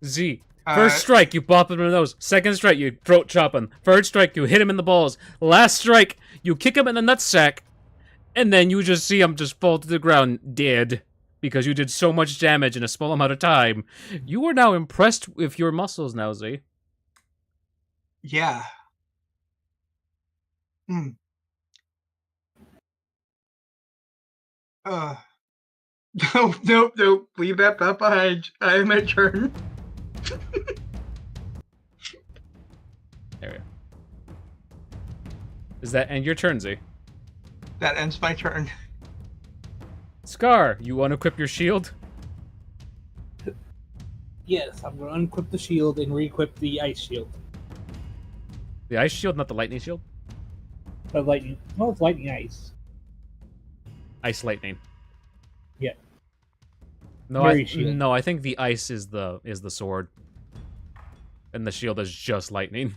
Z. First strike, you bop him in the nose. Second strike, you throat chop him. Third strike, you hit him in the balls. Last strike, you kick him in the nutsack. And then you just see him just fall to the ground dead. Because you did so much damage in a small amount of time. You are now impressed with your muscles now, Z. Yeah. Nope. Leave that behind. I have my turn. There we go. Does that end your turn, Z? That ends my turn. Scar, you unequip your shield. Yes, I'm going to unequip the shield and re-equip the ice shield. The ice shield, not the lightning shield? Lightning. Well, it's lightning ice. Ice lightning. Yeah. No, Shield. I think the ice is the sword. And the shield is just lightning.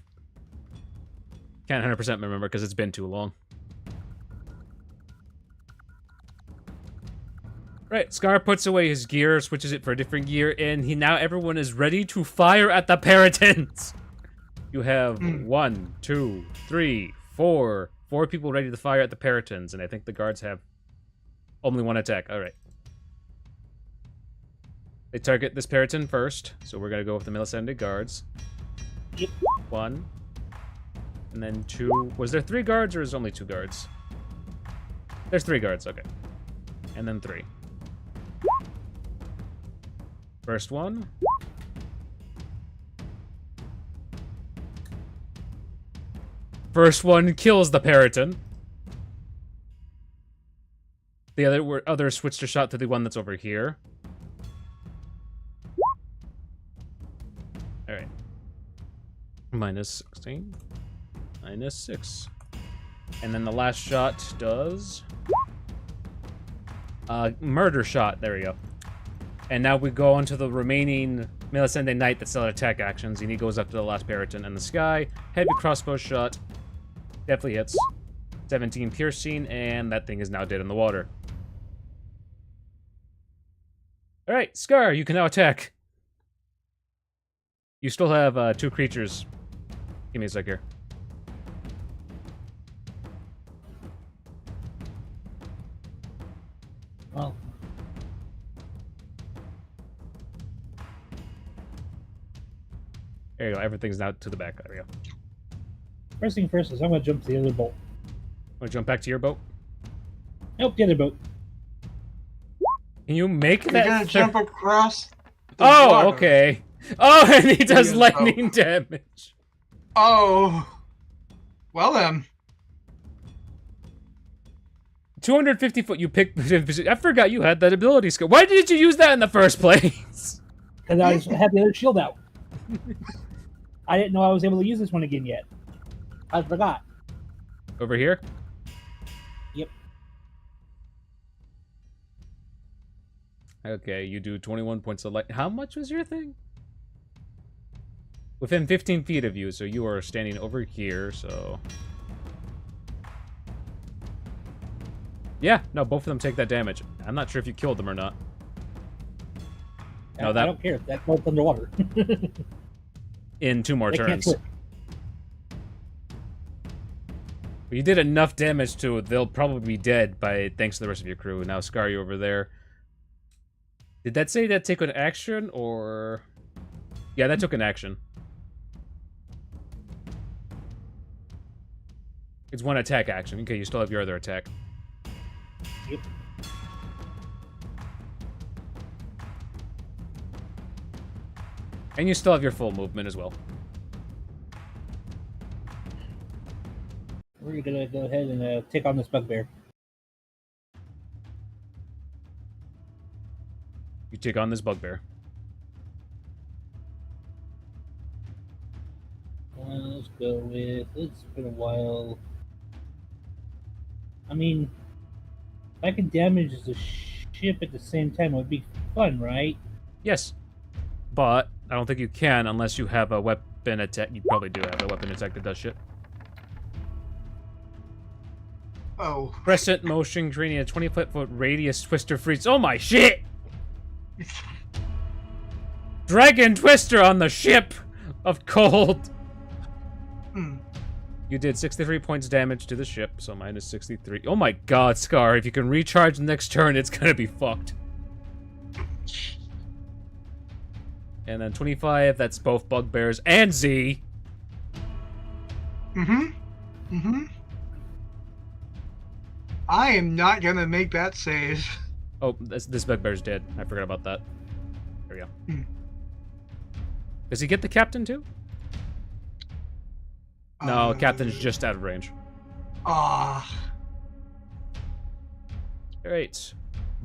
Can't 100% remember because it's been too long. Right, Scar puts away his gear, switches it for a different gear, and now everyone is ready to fire at the Paratons. You have 1, 2, 3, 4 people ready to fire at the Paratons, and I think the guards have only one attack. All right. They target this Paraton first, so we're gonna go with the Melisande guards. Yep. 1, and then 2. Was there 3 guards, or is only 2 guards? There's 3 guards. Okay, and then 3. First one. First one kills the Paraton. The other switched a shot to the one that's over here. Alright. Minus 16. Minus 6. And then the last shot does... murder shot. There we go. And now we go on to the remaining Melisande Knight that still had attack actions, and he goes up to the last Paraton in the sky. Heavy crossbow shot. Definitely hits. 17 piercing, and that thing is now dead in the water. Alright, Scar, you can now attack. You still have 2 creatures. Give me a sec here. Well, There you go, everything's now to the back. There we go. first thing first is I'm going to jump to the other boat. Want to jump back to your boat? Nope, the other boat. Can you make You're that? gonna jump across the Oh, water. okay. Oh, and he does Yeah, lightning damage. Oh. Well then. 250 foot, you picked... I forgot you had that ability skill. Why did you use that in the first place? Because I had the other shield out. I didn't know I was able to use this one again yet. I forgot. Over here? Yep. Okay, you do 21 points of light. How much was your thing? Within 15 feet of you, so you are standing over here, so... Yeah, no, both of them take that damage. I'm not sure if you killed them or not. No, that... I don't care. That boat's underwater. In 2 more They can't turns. swim. But you did enough damage to they'll probably be dead by thanks to the rest of your crew. Now Scar you over there. Did that say that take an action or? Yeah, that took an action. It's 1 attack action. Okay, you still have your other attack. Yep. And you still have your full movement as well. We're gonna go ahead and take on this bugbear. You take on this bugbear. Let's go with. It's been a while. I mean, if I can damage the ship at the same time, it would be fun, right? Yes. But I don't think you can unless you have a weapon attack. You probably do have a weapon attack that does shit. Oh. Crescent motion, creating a 20-foot radius twister freeze. Oh my shit! Dragon twister on the ship of cold. You did 63 points damage to the ship, so minus 63. Oh my god, Scar, if you can recharge next turn, it's gonna be fucked. And then 25, that's both bugbears and Z. I am not gonna make that save. Oh, this bugbear's dead. I forgot about that. There we go. Does he get the captain too? No, captain's just out of range. Ah. Alright.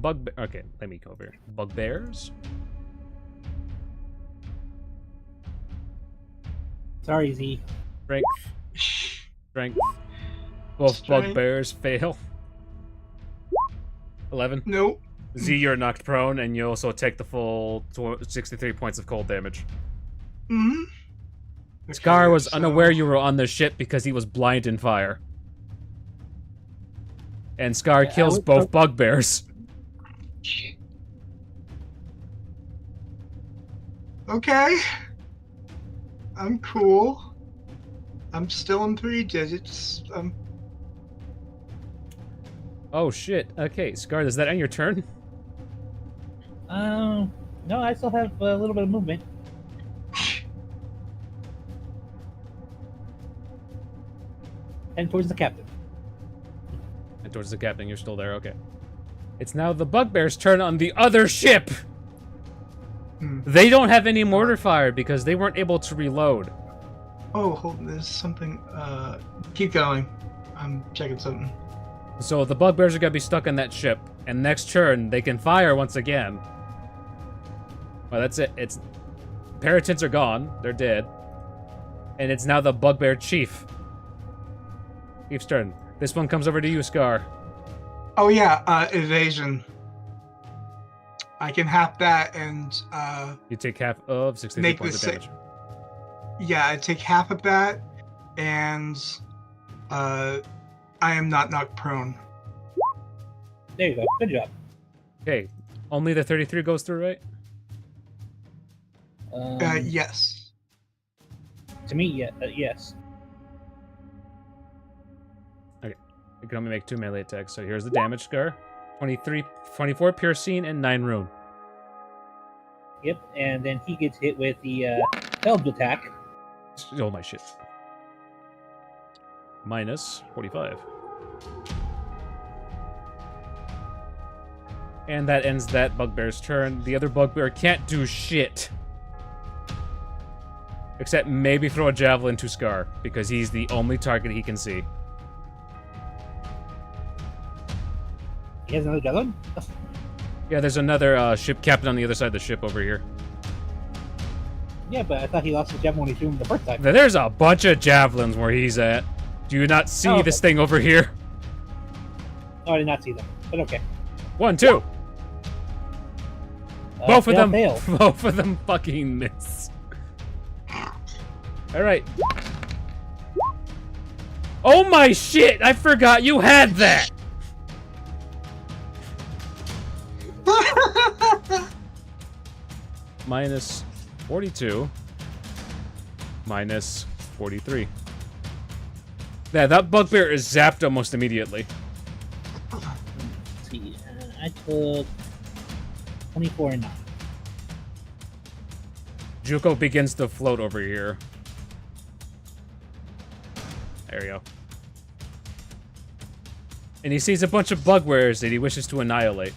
Okay, let me go over here. Bugbears. Sorry, Z. Strength. Strength. Both Strength. bugbears fail. 11. Nope. Z, you're knocked prone, and you also take the full 63 points of cold damage. Mm-hmm. Scar was unaware you were on the ship because he was blind in fire. And Scar kills both bugbears. Okay. I'm cool. I'm still in 3 digits. Oh shit. Okay, Scar, does that end your turn? No, I still have a little bit of movement. And towards the captain. And towards the captain, you're still there, okay. It's now the bugbear's turn on the other ship! They don't have any mortar fire because they weren't able to reload. Oh, hold on, there's something. Keep going. I'm checking something. So the bugbears are gonna be stuck on that ship, and next turn they can fire once again. Well, that's it. It's Paratins are gone; they're dead, and it's now the bugbear chief. Chief's turn. This one comes over to you, Scar. Oh yeah, evasion. I can half that and You take half of 63 make points this of damage. yeah, I take half of that, and I am not knocked prone. There you go. Good job. Okay, only the 33 goes through, right? Yes. To me, yeah, yes. You can only make 2 melee attacks. So here's the damage, Scar. 24 piercing and 9 rune. Yep, and then he gets hit with the Elb's attack. Oh my shit. Minus 45. And that ends that bugbear's turn. The other bugbear can't do shit. Except maybe throw a javelin to Scar, because he's the only target he can see. He has another javelin? Yeah, there's another ship captain on the other side of the ship over here. Yeah, but I thought he lost his javelin when he threw him the first time. There's a bunch of javelins where he's at. Do you not see this thing over here? Oh, I did not see them, but okay. 1, 2. Both of them. Fail. Both of them fucking miss. All right. Oh my shit! I forgot you had that. Minus 42. Minus 43. Yeah, that bugbear is zapped almost immediately. Let's see. I took 24 and 9. JUKO begins to float over here. There we go. And he sees a bunch of bugbears that he wishes to annihilate.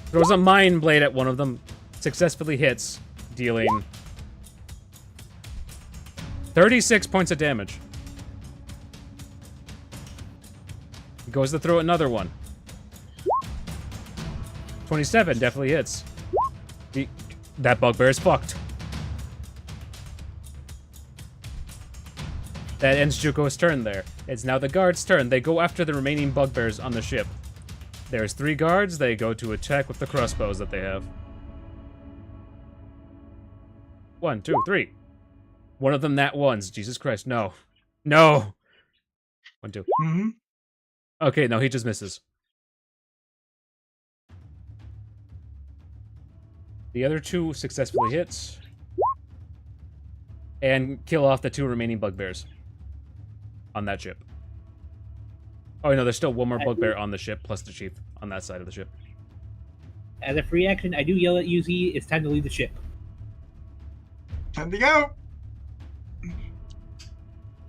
Throws a mind blade at one of them, successfully hits, dealing 36 points of damage. He goes to throw another one. 27 definitely hits. That bugbear is fucked. That ends JUKO's turn there. It's now the guards' turn. They go after the remaining bugbears on the ship. There's 3 guards. They go to attack with the crossbows that they have. 1, 2, 3. One of them nat ones. Jesus Christ, no. No! 1, 2. Mm-hmm. Okay, no, he just misses. The other 2 successfully hits. And kill off the 2 remaining bugbears. On that ship. Oh, no, there's still one more bugbear on the ship, plus the chief on that side of the ship. As a free action, I do yell at UZ, it's time to leave the ship. Time to go.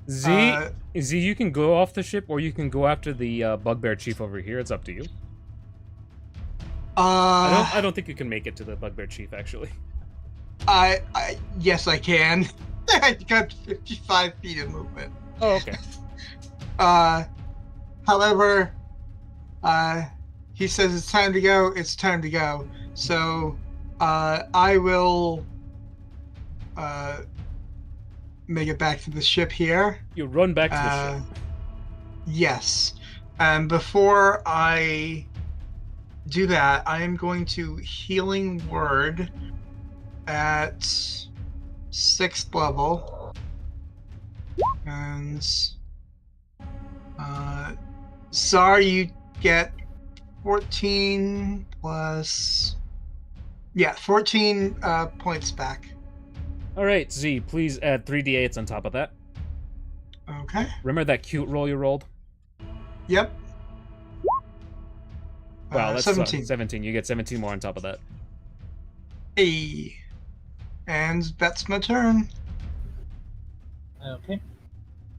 Z, you can go off the ship, or you can go after the bugbear chief over here. It's up to you. I don't think you can make it to the bugbear chief, actually. Yes, I can. I got 55 feet of movement. Oh, okay. However, he says it's time to go. It's time to go. So, I will make it back to the ship here. You run back to the ship. Yes. And before I do that, I am going to Healing Word at 6th level. And Zar, you get 14 plus... Yeah, 14 points back. Alright, Z, please add 3d8s on top of that. Okay. Remember that cute roll you rolled? Yep. Wow, that's 17. 17. You get 17 more on top of that. Hey. And that's my turn. Okay.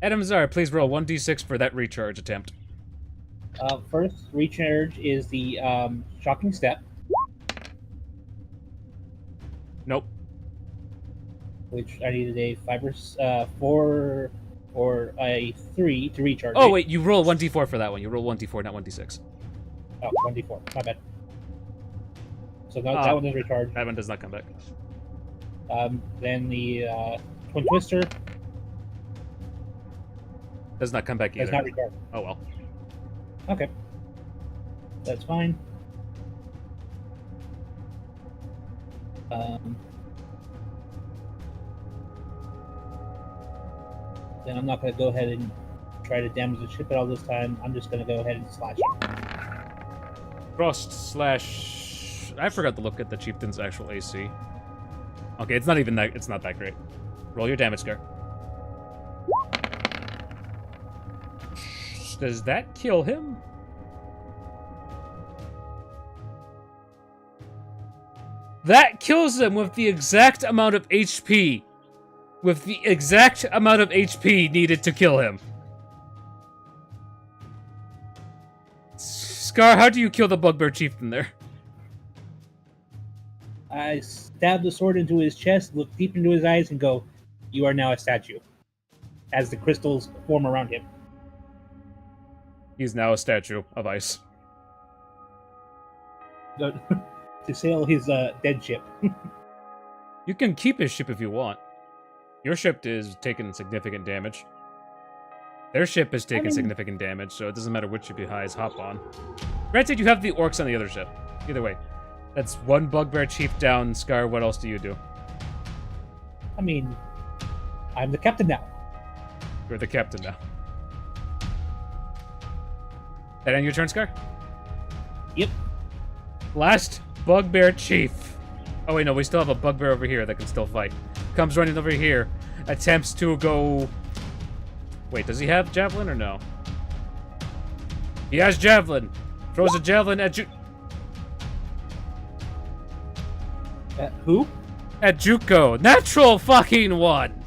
Adam Zar, please roll 1d6 for that recharge attempt. First recharge is the shocking step, Nope. which I needed a 4 or a 3 to recharge. Oh, it. wait, you roll 1d4 for that one. You roll 1d4, not 1d6. Oh, 1d4. My bad. So that one is recharged. That one does not come back. Then the twin twister Does not come back either. does not recharge. Oh, well. Okay. That's fine. Then I'm not going to go ahead and try to damage the ship at all this time. I'm just going to go ahead and slash it. Frost slash... I forgot to look at the chieftain's actual AC. Okay, it's not even that... It's not that great. Roll your damage, Scar. Does that kill him? That kills him with the exact amount of HP. With the exact amount of HP needed to kill him. Scar, how do you kill the bugbear chieftain there? I stab the sword into his chest, look deep into his eyes, and go, "You are now a statue," as the crystals form around him. He's now a statue of ice. To sail his dead ship. You can keep his ship if you want. Your ship is taking significant damage. Their ship is taking significant damage, so it doesn't matter which ship you guys hop on. Granted, you have the orcs on the other ship. Either way. That's one bugbear chief down. Scar, what else do you do? I mean, I'm the captain now. You're the captain now. That end your turn, Scar? Yep. Last bugbear chief. Oh wait, no, we still have a bugbear over here that can still fight. Comes running over here. Attempts to go... Wait, does he have javelin or no? He has javelin. Throws a javelin at Who? At JUKO. Natural fucking one!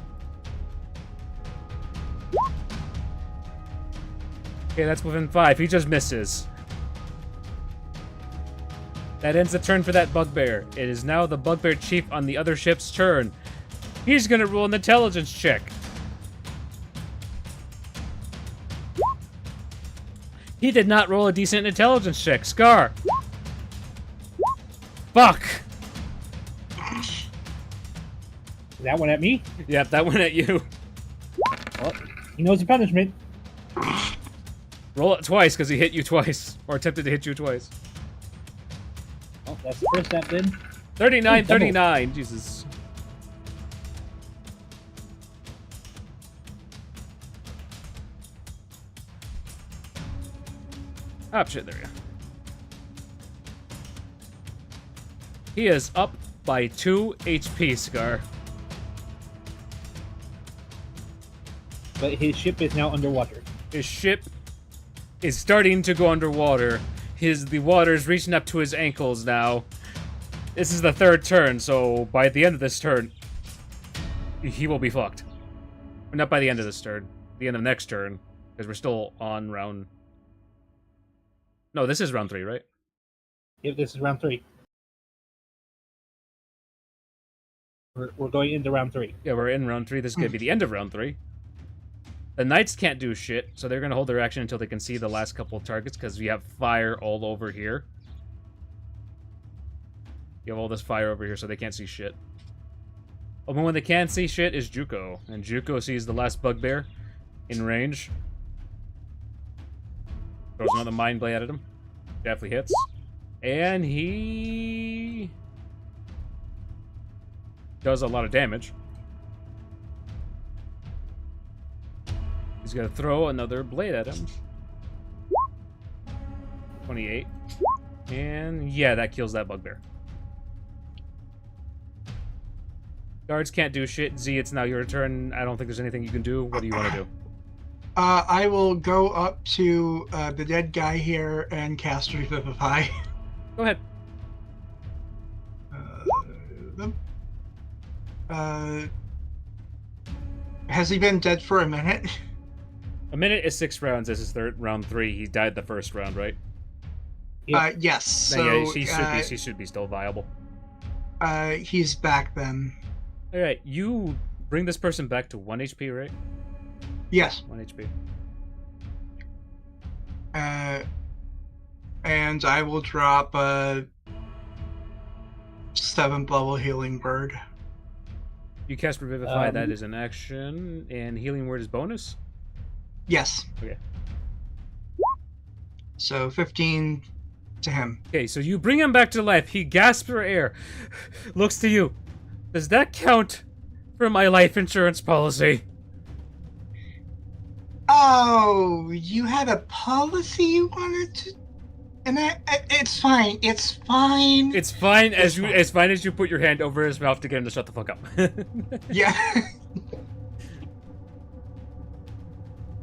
Okay, that's within 5. He just misses. That ends the turn for that bugbear. It is now the bugbear chief on the other ship's turn. He's gonna roll an intelligence check. He did not roll a decent intelligence check. Scar. Fuck. That one at me? Yep, that went at you. Well, he knows the punishment. Roll it twice, because he hit you twice. Or attempted to hit you twice. Oh, that's the first step then. 39, Ooh, double. 39. Jesus. Oh, shit, there we go. He is up by 2 HP, Scar. But his ship is now underwater. His ship is starting to go underwater. The water's reaching up to his ankles now. This is the 3rd turn, so by the end of this turn, he will be fucked. Not by the end of this turn. The end of next turn, because we're still on round... No, this is round 3, right? Yep, this is round 3. We're going into round 3. Yeah, we're in round 3. This is going to be the end of round 3. The knights can't do shit, so they're going to hold their action until they can see the last couple of targets, because we have fire all over here. You have all this fire over here, so they can't see shit. Only one that can't see shit is JUKO, and JUKO sees the last bugbear in range. Throws another mind blade at him. Definitely hits. And he does a lot of damage. He's gonna throw another blade at him. 28. And yeah, that kills that bugbear. Guards can't do shit. Z, it's now your turn. I don't think there's anything you can do. What do you want to do? I will go up to the dead guy here and cast Revivify. Go ahead. Has he been dead for a minute? A minute is 6 rounds. This is round 3. He died the first round, right? Yes. So Yeah, he should be still viable. he's back then. All right, you bring this person back to 1 HP, right? Yes. 1 HP. And I will drop a 7th level healing bird. You cast Revivify. That is an action, and Healing Word is bonus. Yes. Okay. So 15 to him. Okay, so you bring him back to life. He gasps for air, looks to you. Does that count for my life insurance policy? Oh, you had a policy you wanted to, and it's fine. It's fine. It's fine as fine as you put your hand over his mouth to get him to shut the fuck up. Yeah.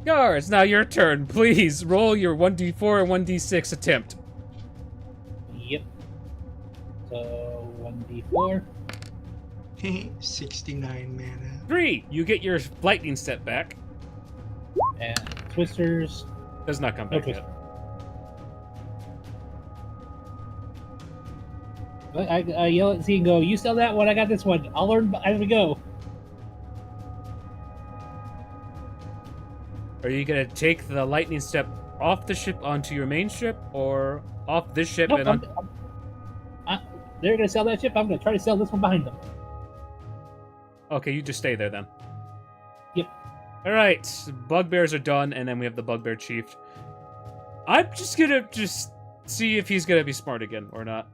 Gar, it's now your turn. Please roll your 1d4 and 1d6 attempt. Yep. So 1d4. 69 mana. 3. You get your lightning step back. And twisters. Does not come No back yet. But I yell at Z and go, "You sell that one, I got this one. I'll learn as we go." Are you gonna take the lightning step off the ship onto your main ship, or off this ship Nope, and on? they're going to sell that ship. I'm going to try to sell this one behind them. Okay, you just stay there then. Yep. All right, bugbears are done, and then we have the bugbear chief. I'm just gonna see if he's gonna be smart again or not.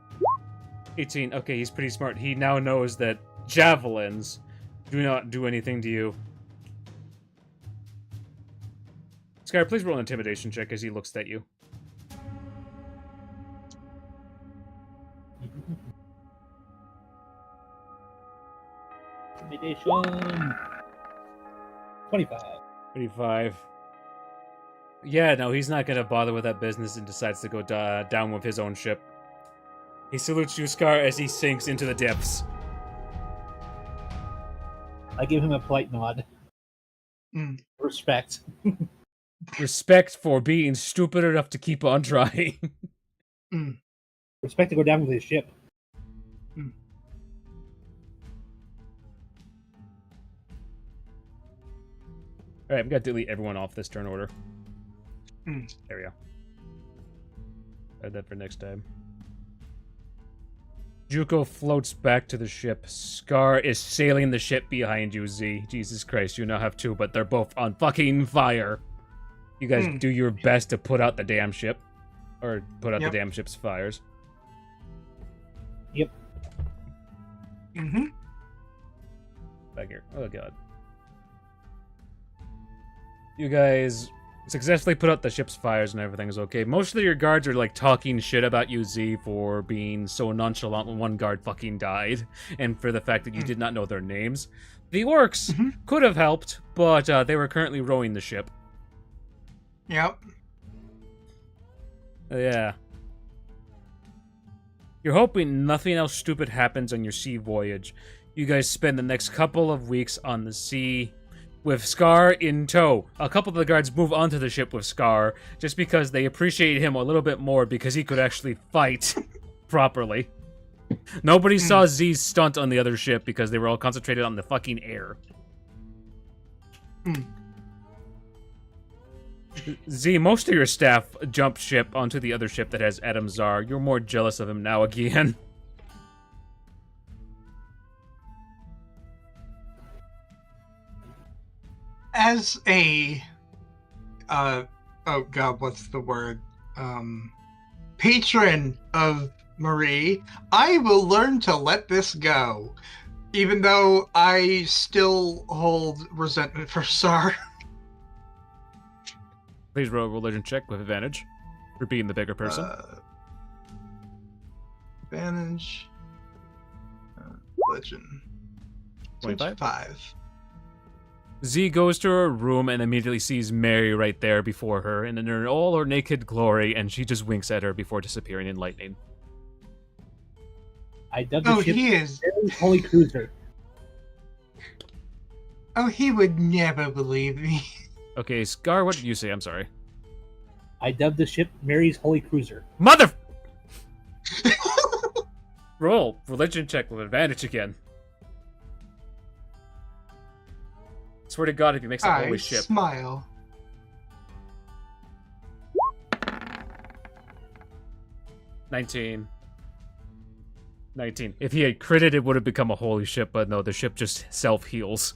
18. Okay, he's pretty smart. He now knows that javelins do not do anything to you. Skyr, please roll an intimidation check as he looks at you. Intimidation. 25. 25. Yeah, no, he's not gonna bother with that business and decides to go down with his own ship. He salutes you, Scar, as he sinks into the depths. I give him a polite nod. Respect. Respect for being stupid enough to keep on trying. Respect to go down with his ship. Alright, I'm gonna delete everyone off this turn order. There we go. Add that for next time. JUKO floats back to the ship. Scar is sailing the ship behind you, Z. Jesus Christ, you now have 2, but they're both on fucking fire. You guys do your best to put out the damn ship. Or put out the damn ship's fires. Yep. Back here. Oh, God. You guys successfully put out the ship's fires and everything is okay. Most of your guards are, like, talking shit about you, Z, for being so nonchalant when one guard fucking died, and for the fact that you did not know their names. The orcs could have helped, but they were currently rowing the ship. Yep. Yeah. You're hoping nothing else stupid happens on your sea voyage. You guys spend the next couple of weeks on the sea with Scar in tow. A couple of the guards move onto the ship with Scar just because they appreciate him a little bit more because he could actually fight properly. Nobody saw Z's stunt on the other ship because they were all concentrated on the fucking air. Z, most of your staff jumped ship onto the other ship that has Adam Zar. You're more jealous of him now again. as a oh god, what's the word? Patron of Marie, I will learn to let this go. Even though I still hold resentment for Sar. Please roll a religion check with advantage for being the bigger person. Advantage. Religion. 25. Z goes to her room and immediately sees Mary right there before her, and in all her naked glory, and she just winks at her before disappearing in lightning. I dubbed the ship he is. Mary's Holy Cruiser. Oh, he would never believe me. Okay, Scar, what did you say? I'm sorry. I dubbed the ship Mary's Holy Cruiser. Mother! Roll religion check with advantage again. Swear to God, if you make some holy ship. Smile. $19. If he had critted, it would have become a holy ship, but no, the ship just self-heals.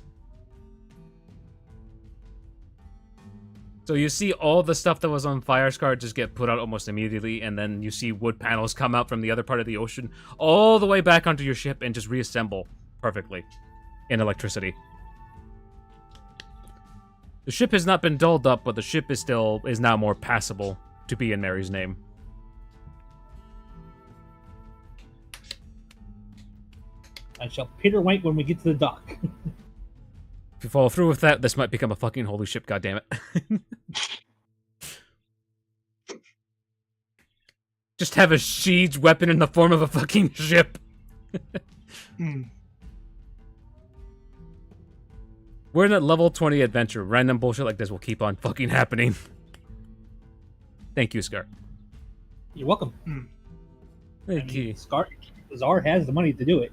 So you see all the stuff that was on Firescar just get put out almost immediately, and then you see wood panels come out from the other part of the ocean all the way back onto your ship and just reassemble perfectly in electricity. The ship has not been dulled up, but the ship is now more passable to be in Mary's name. I shall Peter White when we get to the dock. If you follow through with that, this might become a fucking holy ship, goddammit. Just have a siege weapon in the form of a fucking ship. We're in a level 20 adventure. Random bullshit like this will keep on fucking happening. Thank you, Scar. You're welcome. Thank you. Czar has the money to do it.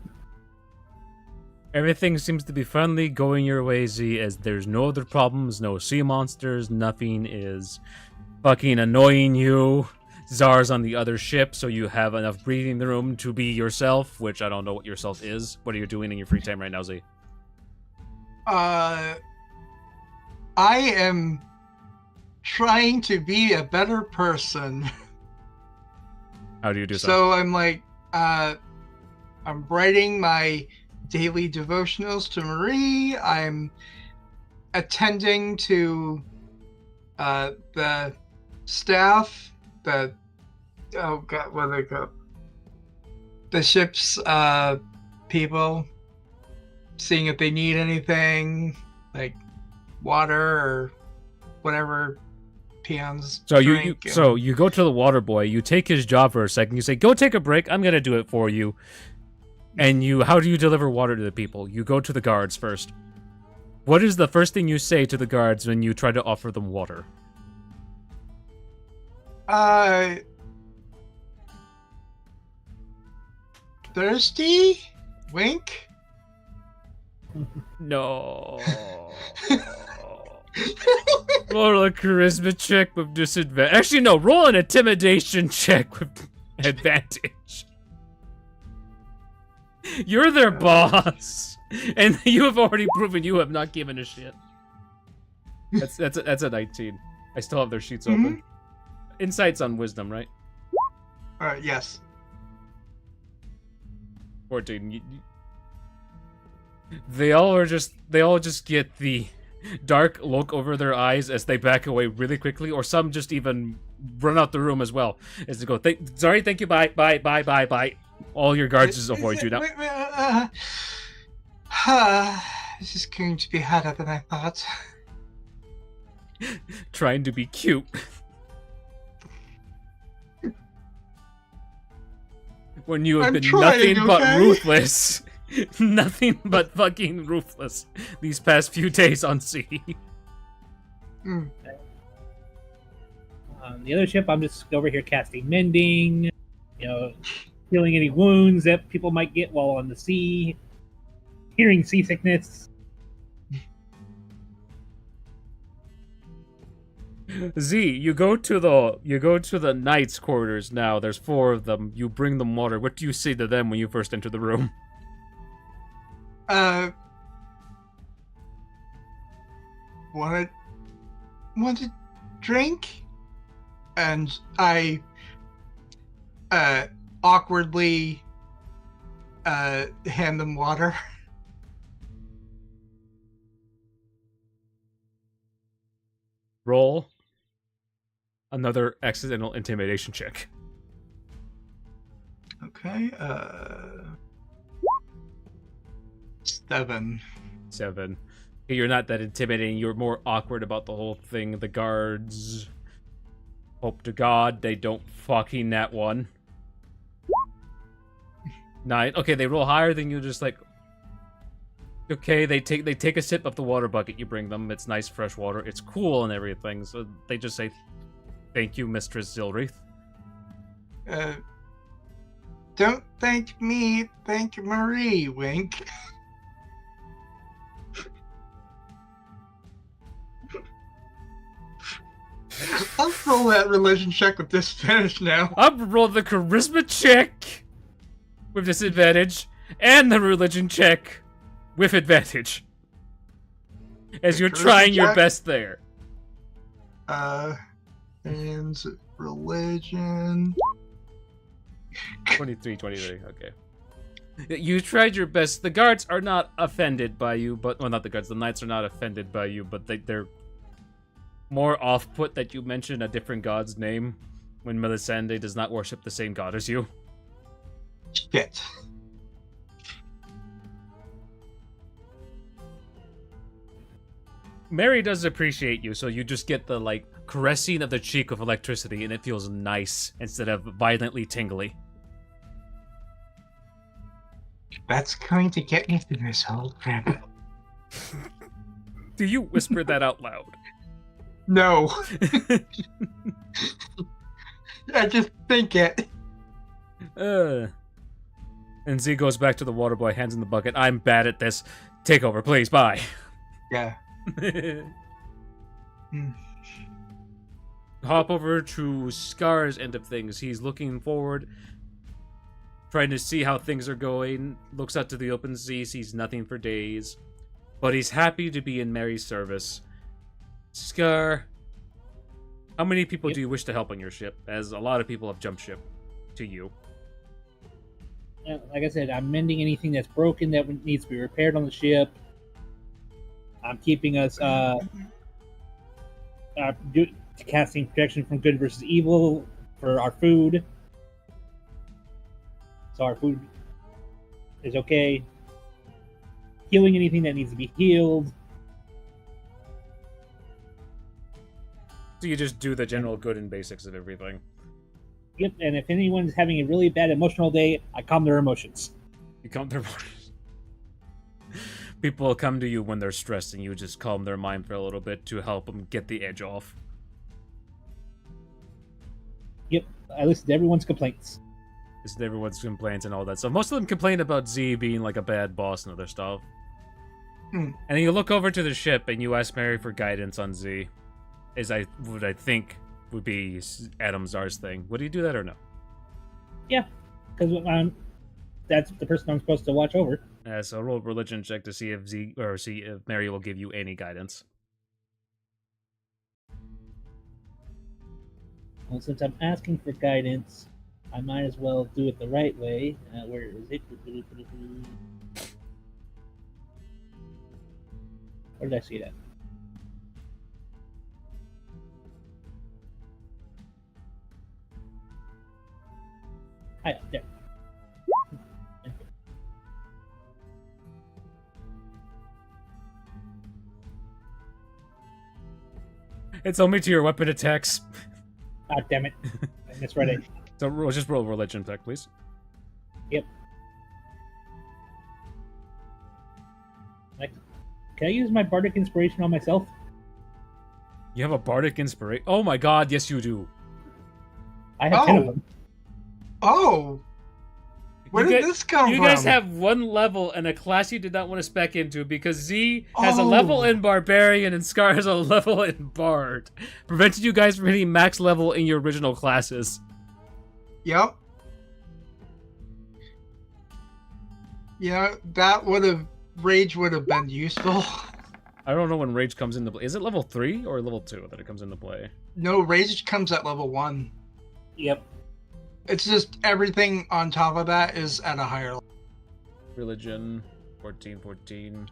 Everything seems to be friendly, going your way, Z, as there's no other problems, no sea monsters, nothing is fucking annoying you. Czar's on the other ship, so you have enough breathing room to be yourself, which I don't know what yourself is. What are you doing in your free time right now, Z? I am trying to be a better person. How do you do so? I'm like, I'm writing my daily devotionals to Marie. I'm attending to the staff, the ship's people, seeing if they need anything like water or whatever peons so drink. You go to the water boy, you take his job for a second, you say, go take a break, I'm gonna do it for you. And how do you deliver water to the people? You go to the guards first. What is the first thing you say to the guards when you try to offer them water? Thirsty? Wink? No. Roll a charisma check with disadvantage. Actually, no. Roll an intimidation check with advantage. You're their boss, and you have already proven you have not given a shit. That's a 19. I still have their sheets open. Insights on wisdom, right? Yes. 14. They all just get the dark look over their eyes as they back away really quickly, or some just even run out the room as well as they go, sorry, thank you, bye. All your guards just avoid you now. This is going to be harder than I thought. Trying to be cute. When you have been nothing but ruthless. Nothing but fucking ruthless these past few days on sea. The other ship, I'm just over here casting mending, healing any wounds that people might get while on the sea, hearing seasickness. Z, you go to the knights' quarters now. There's 4 of them. You bring them water. What do you say to them when you first enter the room? want a drink? And I awkwardly hand them water. Roll another accidental intimidation check. Okay, 7. 7. You're not that intimidating. You're more awkward about the whole thing. The guards, hope to God they don't fucking that one. 9. Okay, they roll higher than you. Just like, okay, they take a sip of the water bucket you bring them. It's nice fresh water. It's cool and everything. So they just say, "Thank you, Mistress Zilreath." Don't thank me, thank Marie, wink. I'll roll that religion check with disadvantage now. I'm roll the charisma check with disadvantage and the religion check with advantage. As you're trying your best there. And religion. 23, okay. You tried your best. The guards are not offended by you, but... Well, not the guards. The knights are not offended by you, but they're more off-put that you mention a different god's name when Melisande does not worship the same god as you. Shit. Mary does appreciate you, so you just get the, like, caressing of the cheek with electricity, and it feels nice instead of violently tingly. That's going to get me through this whole crap. Do you whisper that out loud? No. I just think it. And Z goes back to the water boy, hands in the bucket. I'm bad at this. Take over, please. Bye. Yeah. Hop over to Scar's end of things. He's looking forward, trying to see how things are going. Looks out to the open sea, sees nothing for days. But he's happy to be in Mary's service. Scar, how many people do you wish to help on your ship? As a lot of people have jumped ship to you. Like I said, I'm mending anything that's broken that needs to be repaired on the ship. I'm keeping us casting protection from good versus evil for our food. So our food is okay. Healing anything that needs to be healed. So you just do the general good and basics of everything. Yep, and if anyone's having a really bad emotional day, I calm their emotions. You calm their emotions. People will come to you when they're stressed, and you just calm their mind for a little bit to help them get the edge off. Yep, I listen to everyone's complaints. Listen to everyone's complaints and all that stuff. Most of them complain about Z being like a bad boss and other stuff. And then you look over to the ship, and you ask Mary for guidance on Z. I think would be Adam Czar's thing. Would he do that or no? Yeah, because that's the person I'm supposed to watch over. So roll a religion check to see if Mary will give you any guidance. Well, since I'm asking for guidance, I might as well do it the right way. Where is it? Where did I see that? Hi, there. It's only to your weapon attacks. Ah, damn it. I misread it. So just roll a religion check, please. Yep. Can I use my bardic inspiration on myself? You have a bardic inspiration? Oh my god, yes you do. I have 10 of them. Oh! Where did this come from? You guys have one level and a class you did not want to spec into because Z has a level in Barbarian and Scar has a level in Bard. Prevented you guys from hitting max level in your original classes. Yep. Yeah, Rage would have been useful. I don't know when Rage comes into play. Is it level 3 or level 2 that it comes into play? No, Rage comes at level 1. Yep. It's just everything on top of that is at a higher level. Religion, 14.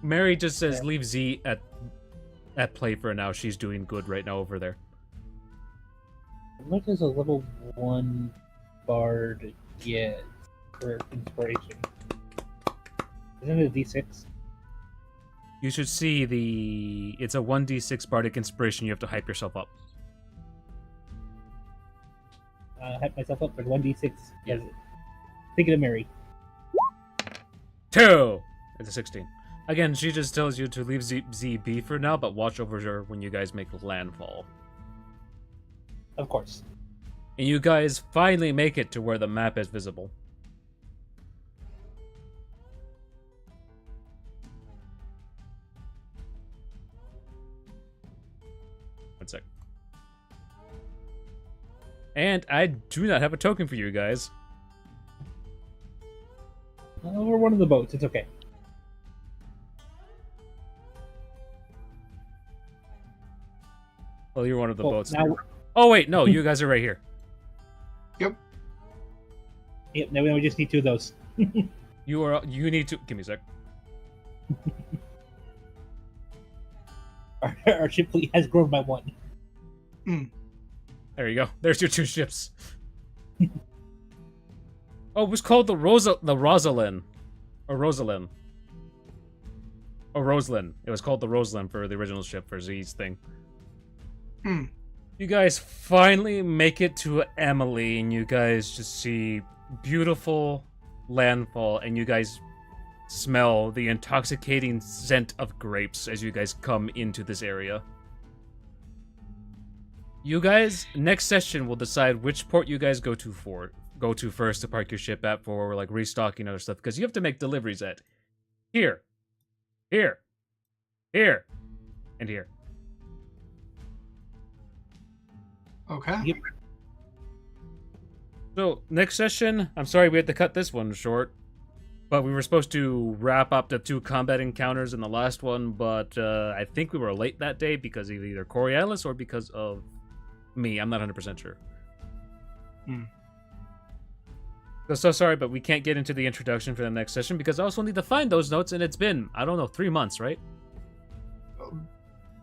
Mary just says leave Z at play for now. She's doing good right now over there. What does a level 1 bard get for inspiration? Isn't it a D6? You should see it's a 1d6 bardic inspiration. You have to hype yourself up. Hype myself up for 1d6. Yes. Thinking of Mary. 2! It's a 16. Again, she just tells you to leave ZB for now, but watch over her when you guys make landfall. Of course. And you guys finally make it to where the map is visible. One sec. And I do not have a token for you guys. We're one of the boats. It's okay. Well, you're one of the boats. Now, oh, wait, no, you guys are right here. Yep. Yep, now we just need 2 of those. You need to... Give me a sec. Our ship fleet has grown by 1. There you go. There's your 2 ships. Oh, it was called the Rosalind. Or Rosalind. Or Rosalind. It was called the Rosalind for the original ship for Z's thing. You guys finally make it to Emily, and you guys just see beautiful landfall, and you guys smell the intoxicating scent of grapes as you guys come into this area. You guys, next session, will decide which port you guys go to first to park your ship at for like restocking other stuff, because you have to make deliveries at here, and here. Okay. Yep. So, next session, I'm sorry we had to cut this one short, but we were supposed to wrap up the 2 combat encounters in the last one, but I think we were late that day because of either Coriolis or because of me. I'm not 100% sure. So sorry, but we can't get into the introduction for the next session because I also need to find those notes, and it's been, I don't know, 3 months, right?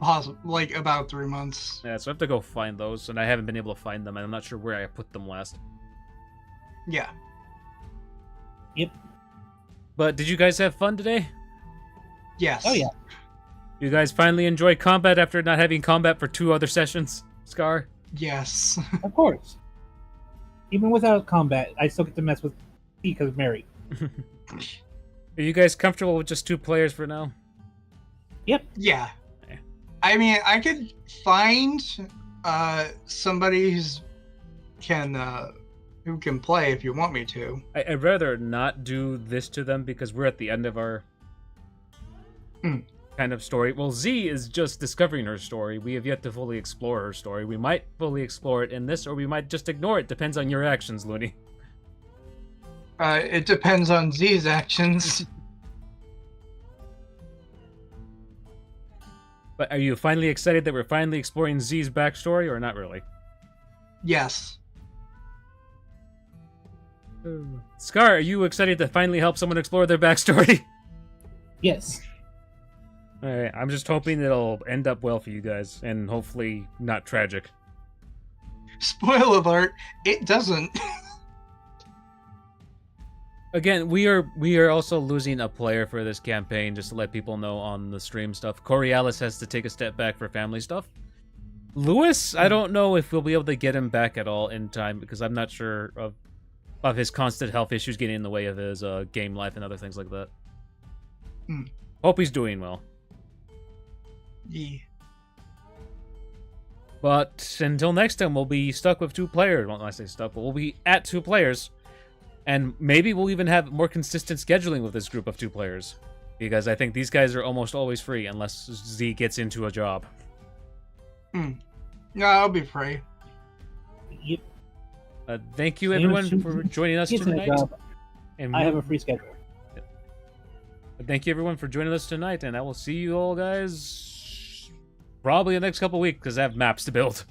Possibly, like about 3 months. Yeah, so I have to go find those, and I haven't been able to find them, and I'm not sure where I put them last. Yeah. Yep. But did you guys have fun today? Yes. Oh, yeah. You guys finally enjoy combat after not having combat for 2 other sessions, Scar? Yes. Of course. Even without combat, I still get to mess with because of Mary. Are you guys comfortable with just 2 players for now? Yep. Yeah. Okay. I mean, I could find somebody who can play if you want me to. I'd rather not do this to them because we're at the end of our kind of story. Well, Z is just discovering her story. We have yet to fully explore her story. We might fully explore it in this, or we might just ignore it. Depends on your actions, Looney. It depends on Z's actions. But are you finally excited that we're finally exploring Z's backstory, or not really? Yes. Scar, are you excited to finally help someone explore their backstory? Yes. Alright, I'm just hoping it'll end up well for you guys, and hopefully not tragic. Spoiler alert, it doesn't. Again, we are also losing a player for this campaign, just to let people know on the stream stuff. Coriolis has to take a step back for family stuff. Lewis, I don't know if we'll be able to get him back at all in time, because I'm not sure of his constant health issues getting in the way of his game life and other things like that. Hope he's doing well. Yeah. But until next time, we'll be stuck with 2 players. Well, I say stuck, but we'll be at 2 players. And maybe we'll even have more consistent scheduling with this group of 2 players. Because I think these guys are almost always free, unless Z gets into a job. No, I'll be free. Yep. Thank you, everyone, for joining us It's a tonight. job. And I have a free schedule. But thank you everyone for joining us tonight, and I will see you all guys probably in the next couple weeks because I have maps to build.